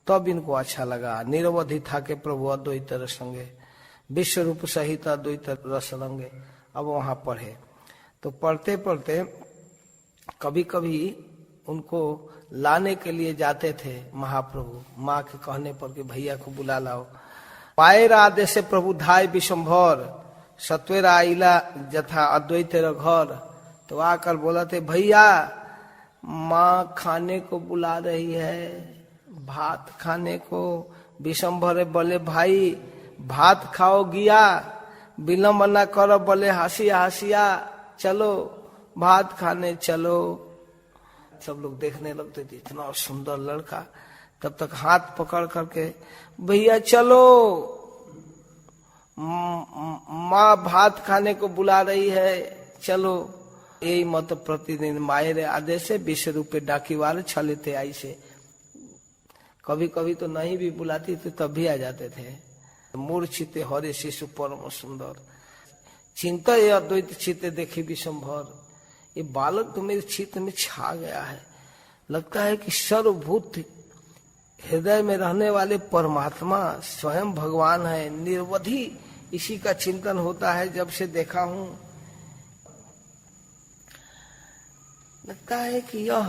तब इनको अच्छा लगा। निरवधि था के प्रभु अद्वैत रसंगे, विश्व रूप सहित अद्वैत रस रंगे। अब वहां पढ़े तो पढ़ते पढ़ते कभी कभी उनको लाने के लिए जाते थे महाप्रभु, माँ के कहने पर कि भैया को बुला लाओ। पायर आदेश से प्रभु धाय विशंभर, सत्वेरा आइला जथा अद्वैत घर। तो आकर बोला थे भैया माँ खाने को बुला रही है, भात खाने को। विशंभर बोले भाई भात खाओ गिया, विलम्ब न करो। बोले हंसिया हंसिया, चलो भात खाने चलो। सब लोग देखने लगते थे, इतना सुंदर लड़का। तब तक हाथ पकड़ करके भैया चलो, माँ भात खाने को बुला रही है, चलो। यही मत प्रतिदिन मायरे आदेश से विश्व रूपे डाकी वाले छलेते आई से। कभी कभी तो नहीं भी बुलाती थी तब भी आ जाते थे। मूर्छिते हरे शिशु परम सुंदर, चिंता ये अद्वैत चित्ते देखी विशंभर। ये बालक तो मेरे चित्त में छा गया है। लगता है कि सर्वभूत हृदय में रहने वाले परमात्मा स्वयं भगवान है, निरवधि इसी का चिंतन होता है जब से देखा हूं। लगता है कि यह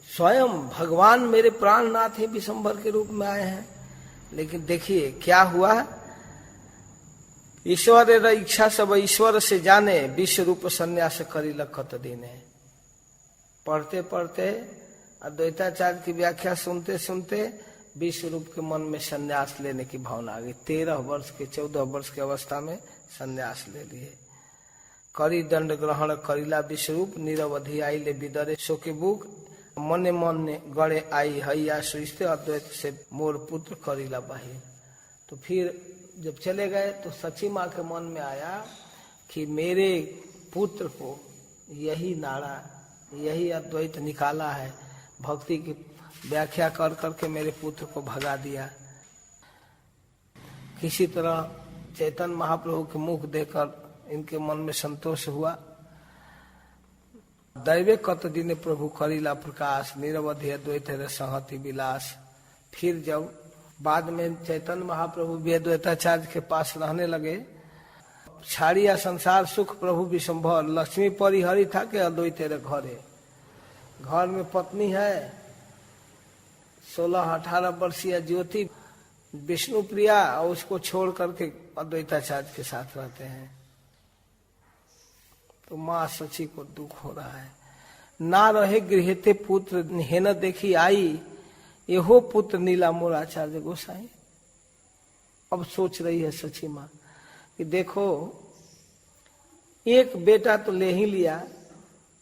स्वयं भगवान मेरे प्राणनाथ ही विशंभर के रूप में आए हैं। लेकिन देखिए क्या हुआ, ईश्वर इच्छा सब ईश्वर से जाने, विश्व रूप संन्यास करी लखत दीने। पढ़ते पढ़ते अद्वैताचार्य की व्याख्या सुनते सुनते विश्व रूप के मन में संन्यास लेने की भावना आ गई। 13 वर्ष के 14 वर्ष की अवस्था में संन्यास ले लिए। करी दंड ग्रहण करीला विश्वरूप, निरवधि आई ले विदरे शोके बुक। मने मन ने गड़े आई हैया सुस्ते, अद्वैत से मोर पुत्र करीला बाहिर। तो फिर जब चले गए तो सची माँ के मन में आया कि मेरे पुत्र को यही नारा, यही अद्वैत निकाला है, भक्ति की व्याख्या कर करके मेरे पुत्र को भगा दिया। किसी तरह चैतन्य महाप्रभु के मुख देखकर इनके मन में संतोष हुआ। दैवे कत दिन प्रभु करीला प्रकाश, निरवधि अद्वैत संहति विलास। फिर जब बाद में चैतन्य महाप्रभु भी अद्वैताचार्य के पास रहने लगे, छाड़िया संसार सुख प्रभु विशंभर, लक्ष्मी परिहरी था के अद्वैत घरे। घर में पत्नी है 16-18 वर्षीय ज्योति विष्णु प्रिया, और उसको छोड़ करके अद्वैताचार्य के साथ रहते हैं। तो माँ सची को दुख हो रहा है। ना रहे गृहते पुत्र हे न देखी आई, एहो पुत्र नीला मोराचार्य गोसाई। अब सोच रही है सची माँ कि देखो एक बेटा तो ले ही लिया,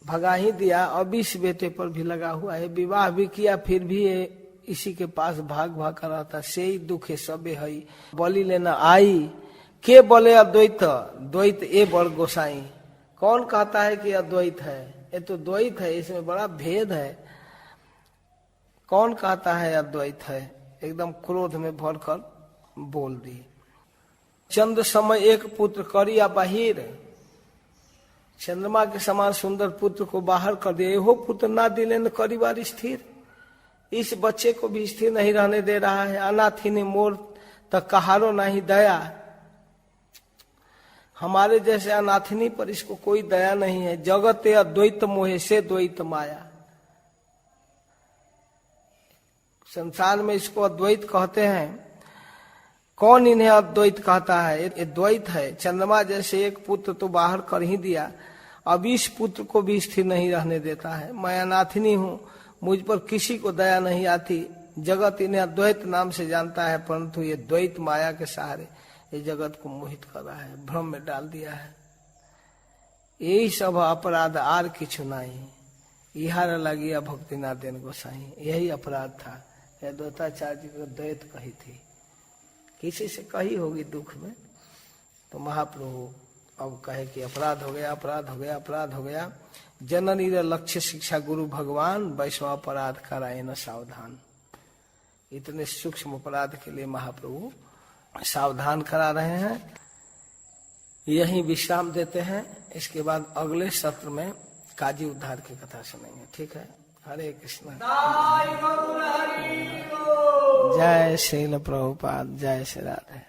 भगा ही दिया, अब इस बेटे पर भी लगा हुआ है। विवाह भी किया फिर भी इसी के पास भाग भाग कर रहता। से ही दुखे सबे हई, बलि लेना आई के बोले अद्वैत, द्वैत ए बड़ गोसाई। कौन कहता है कि अद्वैत है? ये तो द्वैत है, इसमें बड़ा भेद है। कौन कहता है अद्वैत है? एकदम क्रोध में भरकर बोल दी। चंद्र समय एक पुत्र करिया बाहिर, चंद्रमा के समान सुंदर पुत्र को बाहर कर दिया। हो पुत्र ना दिले न करीबार स्थिर, इस बच्चे को भी स्थिर नहीं रहने दे रहा है। अनाथी ने मोर तक कहारो नहीं दया, हमारे जैसे अनाथिनी पर इसको कोई दया नहीं है। जगत अद्वैत मोहे से द्वैत माया, संसार में इसको अद्वैत कहते हैं। कौन इन्हें अद्वैत कहता है? ये द्वैत है। चंद्रमा जैसे एक पुत्र तो बाहर कर ही दिया, अब इस पुत्र को भी स्थिर नहीं रहने देता है। मैं अनाथिनी हूँ, मुझ पर किसी को दया नहीं आती। जगत इन्हें अद्वैत नाम से जानता है, परंतु ये द्वैत माया के सहारे ये जगत को मोहित कर रहा है, भ्रम में डाल दिया है। यही सब अपराध आर किछु नहीं, इहार लगिया भक्ति ना देन गोसाई। यही अपराध था। अद्वैताचार्य जी को द्वैत कही थी, किसी से कही होगी दुख में, तो महाप्रभु अब कहे कि अपराध हो गया, अपराध हो गया, अपराध हो गया। जननी लक्ष्य शिक्षा गुरु भगवान, वैष्णव अपराध कराए न सावधान। इतने सूक्ष्म अपराध के लिए महाप्रभु सावधान करा रहे हैं। यही विश्राम देते हैं। इसके बाद अगले सत्र में काजी उद्धार की कथा सुनेंगे। ठीक है। हरे कृष्ण। जय श्रील प्रभुपाद, जय श्री राधे।